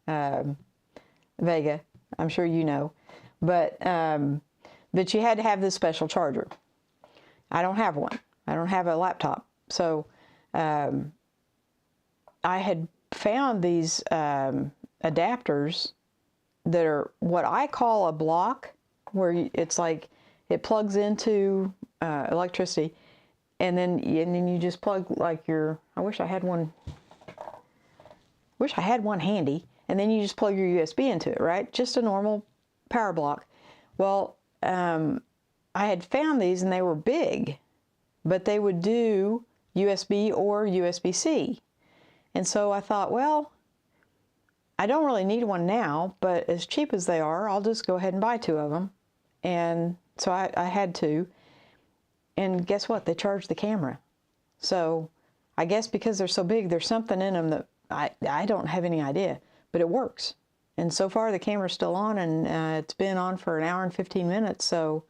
Speaker 1: Vega, I'm sure you know. But you had to have this special charger. I don't have one. I don't have a laptop. So I had found these adapters that are what I call a block, where it's like it plugs into electricity, and then you just plug like your, I wish I had one handy, and then you just plug your USB into it, right? Just a normal power block. Well, I had found these and they were big, but they would do USB or USB-C. And so I thought, well, I don't really need one now, but as cheap as they are, I'll just go ahead and buy 2 of them. And so I had 2. And guess what? They charge the camera. So I guess because they're so big, there's something in them that I don't have any idea, but it works. And so far the camera's still on, and it's been on for an hour and 15 minutes. So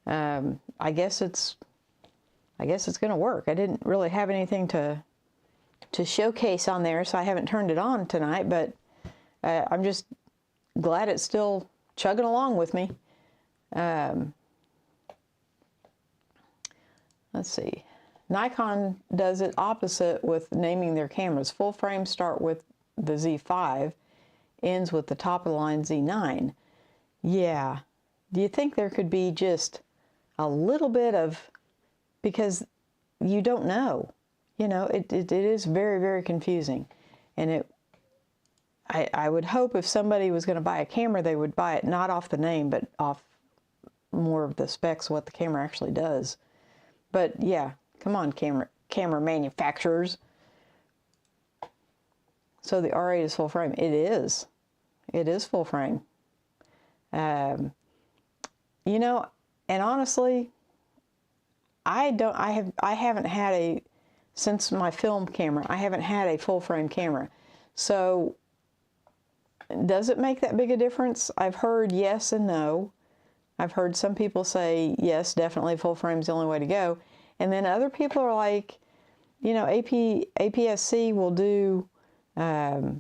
Speaker 1: I guess it's going to work. I didn't really have anything to showcase on there, so I haven't turned it on tonight, but I'm just glad it's still chugging along with me. let's see. Nikon does it opposite with naming their cameras. Full frames start with the Z5, ends with the top of the line Z9. Yeah. Do you think there could be just a little bit of, because you don't know, you know, it is very, very confusing. And I would hope if somebody was going to buy a camera, they would buy it not off the name, but off more of the specs, what the camera actually does. But yeah, come on, camera manufacturers. So the R8 is full frame. It is. It is full frame. You know, and honestly, I haven't had a, since my film camera, I haven't had a full frame camera. So does it make that big a difference? I've heard yes and no. I've heard some people say, yes, definitely full frame is the only way to go. And then other people are like, you know, APS-C will do, yeah,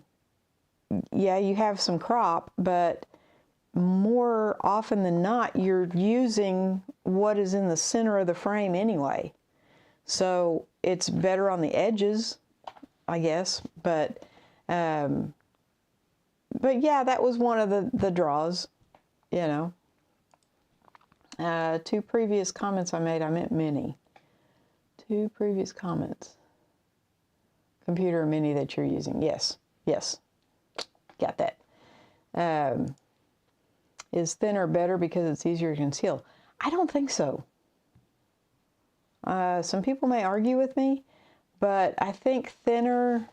Speaker 1: you have some crop, but more often than not, you're using what is in the center of the frame anyway. So it's better on the edges, I guess. But yeah, that was one of the draws, you know. Two previous comments I made, I meant mini. Two previous comments. Computer or mini that you're using. Yes, yes, got that. Is thinner better because it's easier to conceal? I don't think so. Some people may argue with me, but I think thinner,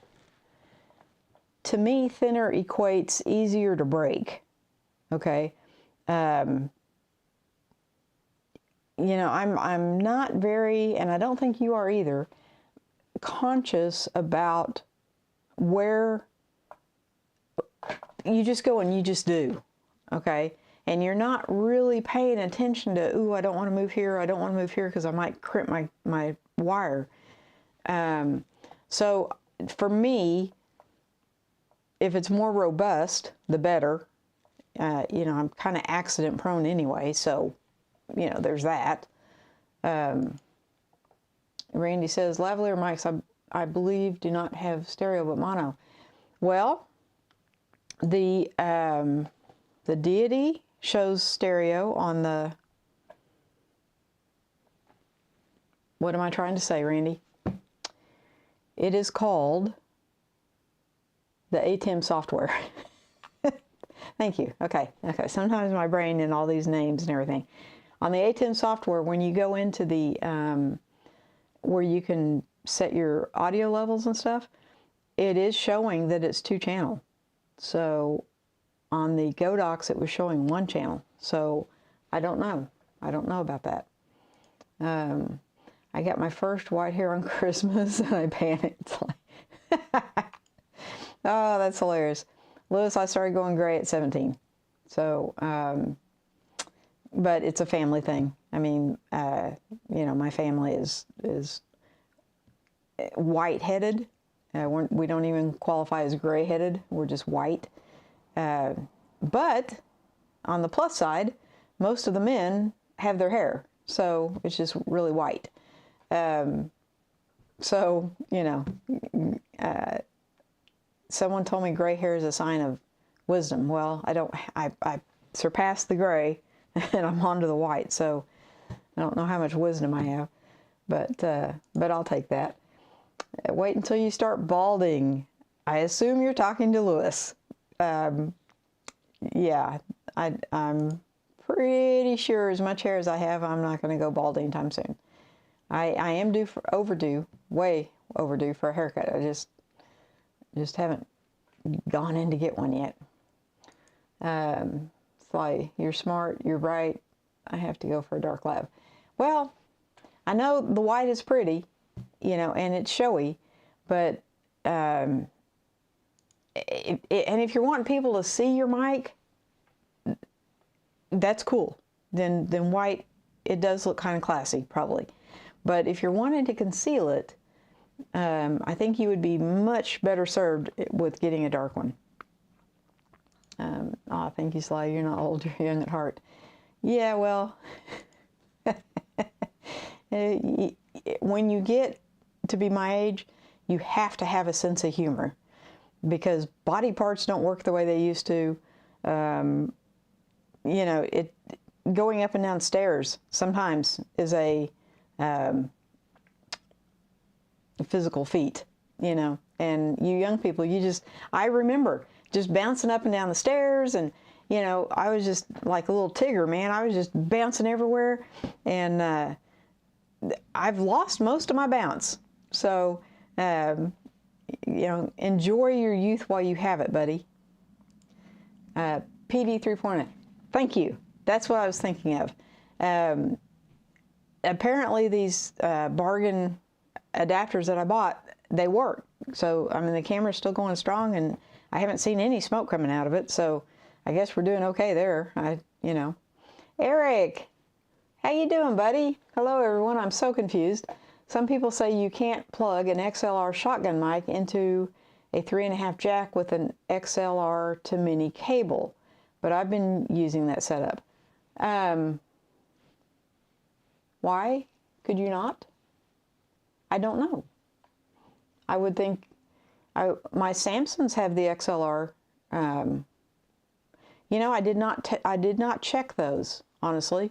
Speaker 1: to me, thinner equates easier to break. Okay. You know, I'm not very, and I don't think you are either, conscious about where you just go and you just do, okay? And you're not really paying attention to, ooh, I don't want to move here, I don't want to move here because I might crimp my wire. So for me, if it's more robust, the better. You know, I'm kind of accident prone anyway, so, you know, there's that. Randy says, lavalier mics, I believe, do not have stereo but mono. Well, the Deity shows stereo on the, what am I trying to say, Randy? It is called the ATEM software. Thank you. Okay. Okay. Sometimes my brain and all these names and everything. On the ATEM software, when you go into the, where you can set your audio levels and stuff, it is showing that it's 2-channel. So on the Godox, it was showing 1 channel. So I don't know. I don't know about that. I got my first white hair on Christmas and I panicked. Oh, that's hilarious. Lewis, I started going gray at 17. So, but it's a family thing. I mean, you know, my family is white-headed. We don't even qualify as gray-headed. We're just white. But on the plus side, most of the men have their hair, so it's just really white. So, you know, someone told me gray hair is a sign of wisdom. Well, I surpassed the gray and I'm on to the white, so I don't know how much wisdom I have, but I'll take that. Wait until you start balding. I assume you're talking to Lewis. Yeah, I'm pretty sure as much hair as I have, I'm not going to go bald anytime soon. I am way overdue for a haircut. I just haven't gone in to get one yet. Sly, you're smart, you're bright. I have to go for a dark lab. Well, I know the white is pretty, you know, and it's showy, but and if you're wanting people to see your mic, that's cool. Then white, it does look kind of classy, probably. But if you're wanting to conceal it, I think you would be much better served with getting a dark one. Thank you, Sly. You're not old, you're young at heart. Yeah, well, when you get to be my age, you have to have a sense of humor, because body parts don't work the way they used to. You know, going up and down stairs sometimes is a physical feat, you know. And you young people, I remember just bouncing up and down the stairs, and you know, I was just like a little Tigger, man. I was just bouncing everywhere, and I've lost most of my bounce. So, you know, enjoy your youth while you have it, buddy. PD 3.0. Thank you. That's what I was thinking of. Apparently, these bargain adapters that I bought, they work. So, I mean, the camera's still going strong, and I haven't seen any smoke coming out of it. So, I guess we're doing okay there. You know. Eric, how you doing, buddy? Hello, everyone. I'm so confused. Some people say you can't plug an XLR shotgun mic into a 3.5 jack with an XLR to mini cable, but I've been using that setup. Why could you not? I don't know. I would think my Samsungs have the XLR. You know, I did not check those, honestly.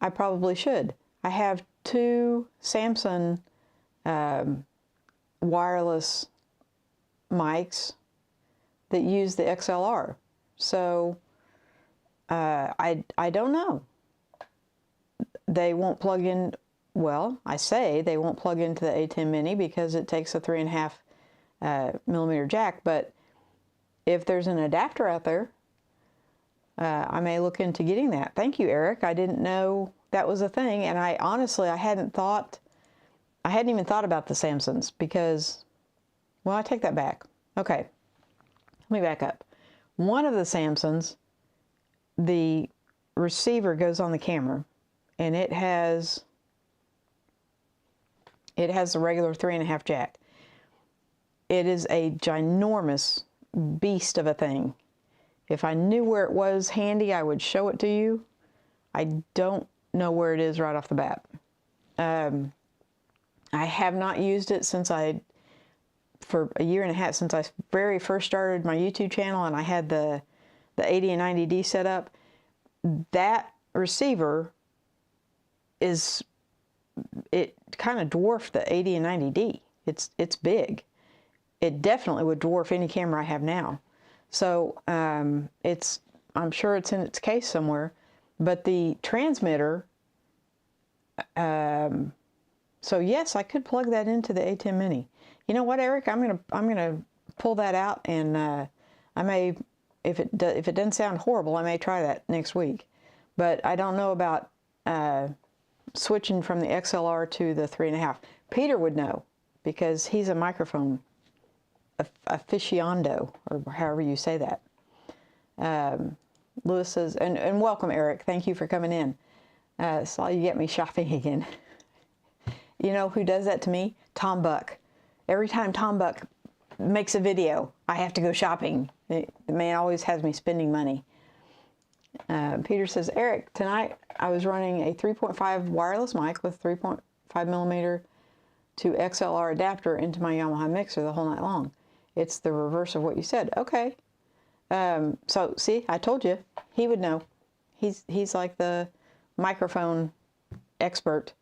Speaker 1: I probably should. I have 2 Samsung wireless mics that use the XLR. So I don't know. They won't plug in. Well, I say they won't plug into the A10 Mini because it takes a 3.5 millimeter jack. But if there's an adapter out there, I may look into getting that. Thank you, Eric. I didn't know that was a thing, and I hadn't even thought about the Samsungs because, well, I take that back. Okay, let me back up. One of the Samsungs, the receiver goes on the camera, and it has the regular 3.5 jack. It is a ginormous beast of a thing. If I knew where it was handy, I would show it to you. I don't know where it is right off the bat. I have not used it for a year and a half, since I very first started my YouTube channel, and I had the 80 and 90D set up. That receiver it kind of dwarfed the 80 and 90D. It's big. It definitely would dwarf any camera I have now. So I'm sure it's in its case somewhere, but the transmitter, so yes, I could plug that into the A10 Mini. You know what, Eric? I'm gonna pull that out, and I may, if it doesn't sound horrible, I may try that next week. But I don't know about switching from the XLR to the 3.5. Peter would know, because he's a microphone aficionado, or however you say that. Lewis says, and welcome, Eric. Thank you for coming in. Saw you get me shopping again. You know who does that to me? Tom Buck. Every time Tom Buck makes a video, I have to go shopping. The man always has me spending money. Peter says, Eric, tonight I was running a 3.5 wireless mic with 3.5 millimeter to XLR adapter into my Yamaha mixer the whole night long. It's the reverse of what you said. Okay. So see, I told you, he would know. He's like the microphone expert.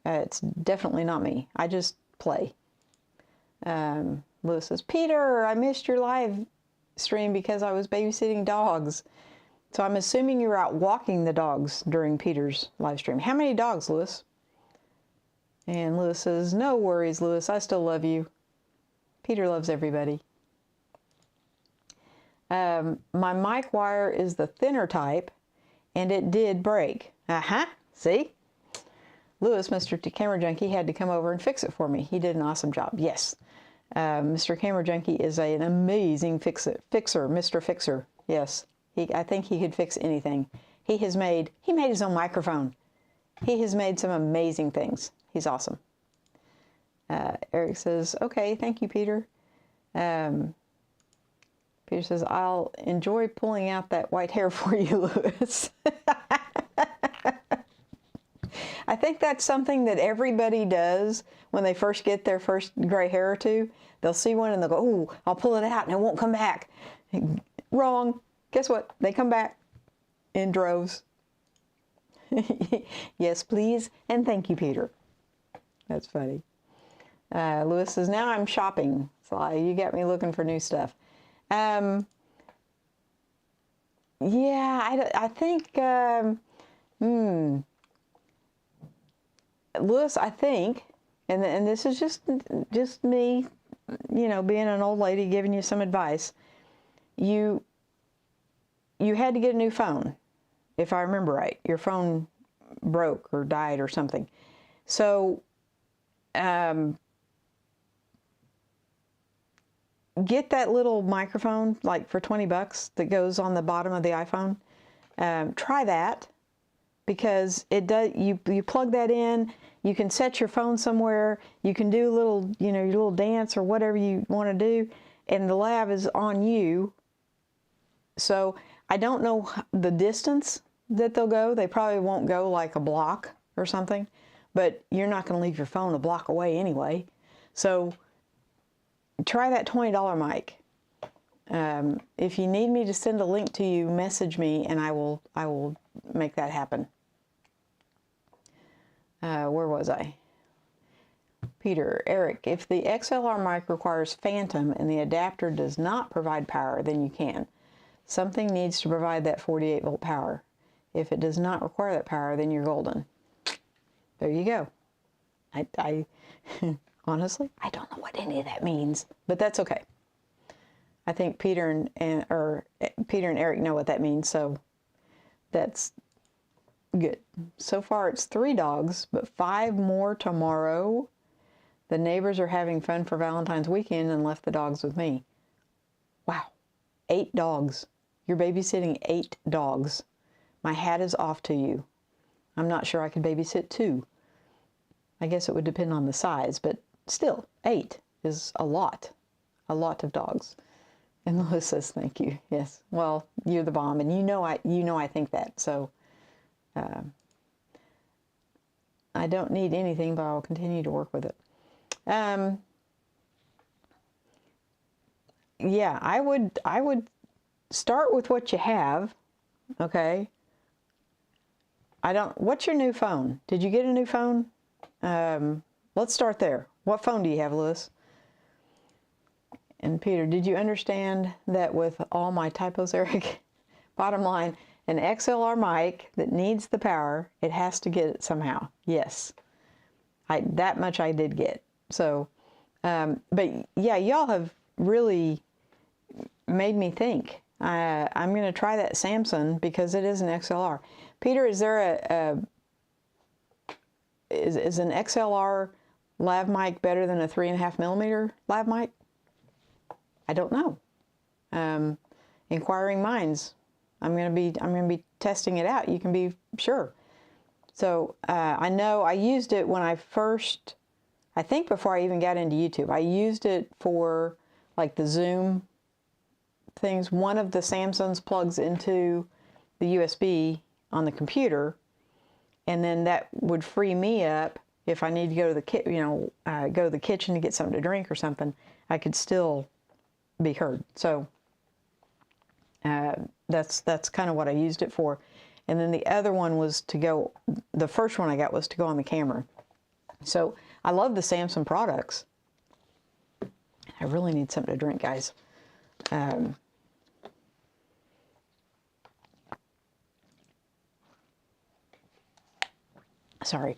Speaker 1: It's definitely not me. I just play. Lewis says, Peter, I missed your live stream because I was babysitting dogs. So I'm assuming you were out walking the dogs during Peter's live stream. How many dogs, Lewis? And Lewis says, no worries, Lewis. I still love you. Peter loves everybody. My mic wire is the thinner type, and it did break. See? Lewis, Mr. Camera Junkie, had to come over and fix it for me. He did an awesome job. Yes. Mr. Camera Junkie is an amazing fixer, Mr. Fixer. Yes. I think he could fix anything. He made his own microphone. He has made some amazing things. He's awesome. Eric says, okay, thank you, Peter. Peter says, I'll enjoy pulling out that white hair for you, Lewis. I think that's something that everybody does when they first get their first gray hair or two. They'll see one and they'll go, "Ooh, I'll pull it out and it won't come back." Wrong. Guess what? They come back in droves. Yes, please, and thank you, Peter. That's funny. Lewis says, now I'm shopping. Sly, you got me looking for new stuff. Yeah, I think, Lewis, I think, and this is just me, you know, being an old lady giving you some advice. You had to get a new phone, if I remember right. Your phone broke or died or something. So, get that little microphone, like for $20 that goes on the bottom of the iPhone. Try that, because it does. You plug that in. You can set your phone somewhere. You can do a little, you know, your little dance or whatever you want to do, and the lav is on you. So I don't know the distance that they'll go. They probably won't go like a block or something, but you're not going to leave your phone a block away anyway. So try that $20 mic. If you need me to send a link to you, message me and I will make that happen. Where was I? Peter, Eric, if the XLR mic requires phantom and the adapter does not provide power, then you can. Something needs to provide that 48 volt power. If it does not require that power, then you're golden. There you go. I honestly, I don't know what any of that means, but that's okay. I think Peter and Eric know what that means, so that's good. So far it's 3 dogs, but 5 more tomorrow. The neighbors are having fun for Valentine's weekend and left the dogs with me. Wow, 8 dogs. You're babysitting 8 dogs. My hat is off to you. I'm not sure I could babysit 2. I guess it would depend on the size, but still, 8 is a lot of dogs. And Lois says, thank you. Yes, well, you're the bomb, and you know I think that, so I don't need anything, but I'll continue to work with it. Yeah, I would start with what you have, okay? What's your new phone? Did you get a new phone? Let's start there. What phone do you have, Lewis? And Peter, did you understand that with all my typos, Eric? Bottom line, an XLR mic that needs the power, it has to get it somehow. Yes, that much I did get. So, but yeah, y'all have really made me think. I'm going to try that Samsung because it is an XLR. Peter, is there is an XLR lav mic better than a 3.5 millimeter lav mic? I don't know. Inquiring minds. I'm going to be testing it out. You can be sure. So I know I used it when I first, I think before I even got into YouTube, I used it for like the Zoom things. One of the Samsungs plugs into the USB on the computer, and then that would free me up if I need to go to the go to the kitchen to get something to drink or something. I could still be heard. So that's kind of what I used it for. And then the other one was to go, the first one I got was to go on the camera. So I love the Samsung products. I really need something to drink, guys. Sorry.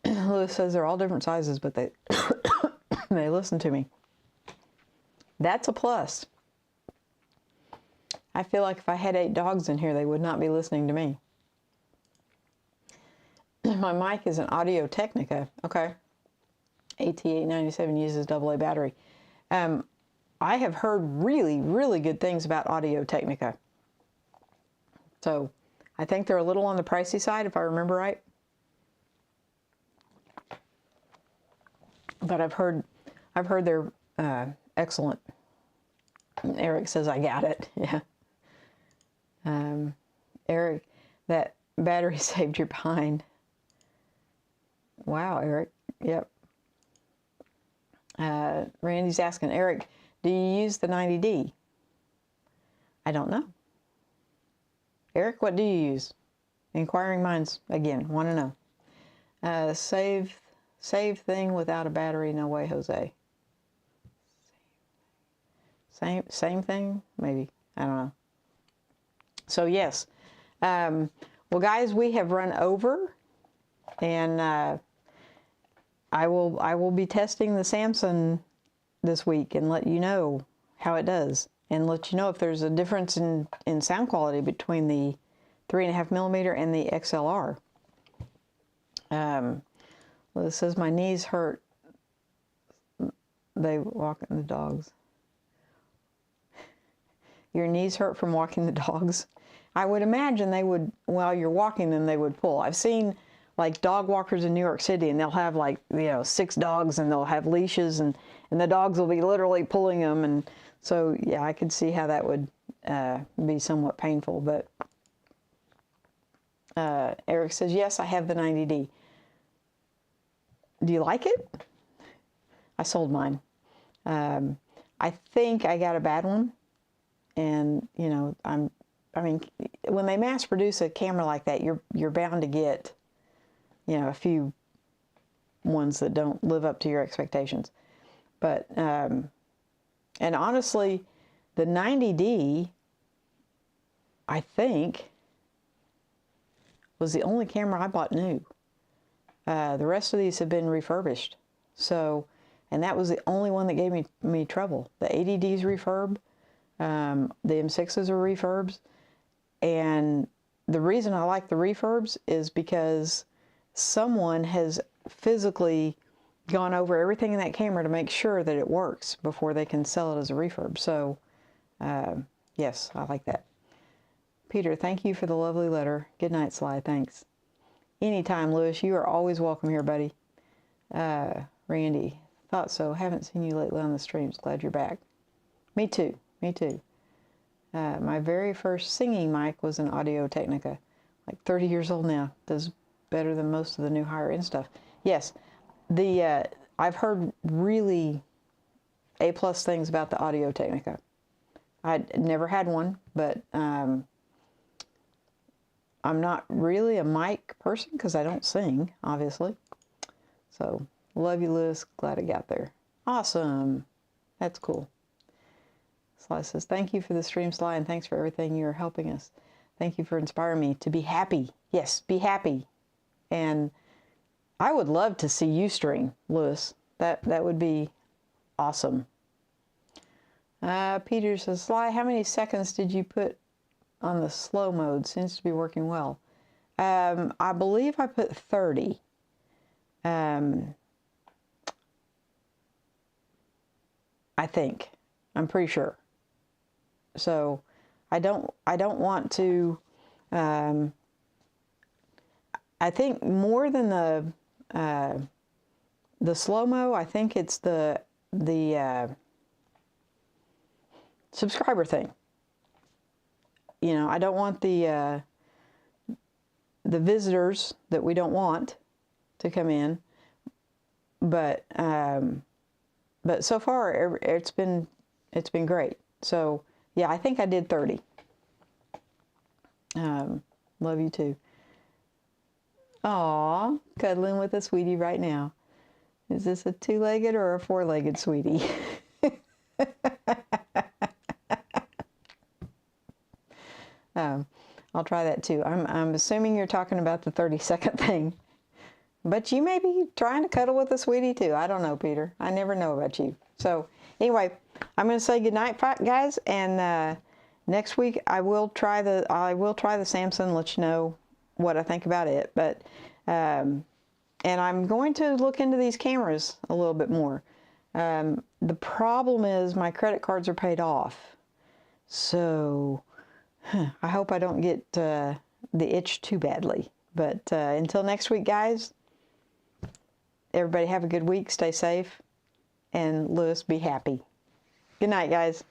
Speaker 1: Lewis says they're all different sizes, but they they listen to me. That's a plus. I feel like if I had 8 dogs in here, they would not be listening to me. My mic is an Audio Technica. Okay. AT897 uses AA battery. I have heard really, really good things about Audio Technica. So I think they're a little on the pricey side, if I remember right. But I've heard they're excellent. Eric says I got it. Yeah. Eric, that battery saved your behind. Wow, Eric. Yep. Randy's asking, Eric, do you use the 90D? I don't know. Eric, what do you use? Inquiring minds, again, want to know. Save thing without a battery, no way, Jose. Same thing, maybe. I don't know. So yes. Well, guys, we have run over, and I will be testing the Samsung this week and let you know how it does, and let you know if there's a difference in sound quality between the 3.5mm and the XLR. Well, it says my knees hurt. They walking the dogs. Your knees hurt from walking the dogs. I would imagine they would, while you're walking them, they would pull. I've seen like dog walkers in New York City, and they'll have like, 6 dogs, and they'll have leashes, and the dogs will be literally pulling them. And so, yeah, I could see how that would be somewhat painful. But Eric says, yes, I have the 90D. Do you like it? I sold mine. I think I got a bad one. And, I mean, when they mass produce a camera like that, you're bound to get, a few ones that don't live up to your expectations. But, and honestly, the 90D, I think, was the only camera I bought new. The rest of these have been refurbished. So, and that was the only one that gave me trouble. The 80D's refurb, the M6s are refurbs. And the reason I like the refurbs is because someone has physically gone over everything in that camera to make sure that it works before they can sell it as a refurb. So, yes, I like that. Peter, thank you for the lovely letter. Good night, Sly. Thanks. Anytime, Lewis. You are always welcome here, buddy. Randy, thought so. Haven't seen you lately on the streams. Glad you're back. Me too. Me too. My very first singing mic was an Audio Technica. Like 30 years old now. Does better than most of the new higher end stuff. Yes, I've heard really A+ things about the Audio Technica. I'd never had one, but I'm not really a mic person because I don't sing, obviously. So, love you, Lewis. Glad I got there. Awesome. That's cool. Sly says, thank you for the stream, Sly, and thanks for everything you're helping us. Thank you for inspiring me to be happy. Yes, be happy. And I would love to see you stream, Lewis. That would be awesome. Peter says, Sly, how many seconds did you put on the slow mode? Seems to be working well. I believe I put 30. I think. I'm pretty sure. So I don't want to, I think more than the slow-mo, I think it's the subscriber thing. I don't want the visitors that we don't want to come in, but so far it's been great. So yeah, I think I did 30. Love you too. Aw, cuddling with a sweetie right now. Is this a 2-legged or a 4-legged sweetie? I'll try that too. I'm assuming you're talking about the 30-second thing. But you may be trying to cuddle with a sweetie too. I don't know, Peter. I never know about you. So anyway, I'm going to say goodnight, guys. And next week I will try the Samsung. Let you know what I think about it. But and I'm going to look into these cameras a little bit more. The problem is my credit cards are paid off. So I hope I don't get the itch too badly. But until next week, guys, everybody have a good week. Stay safe. And Lewis, be happy. Good night, guys.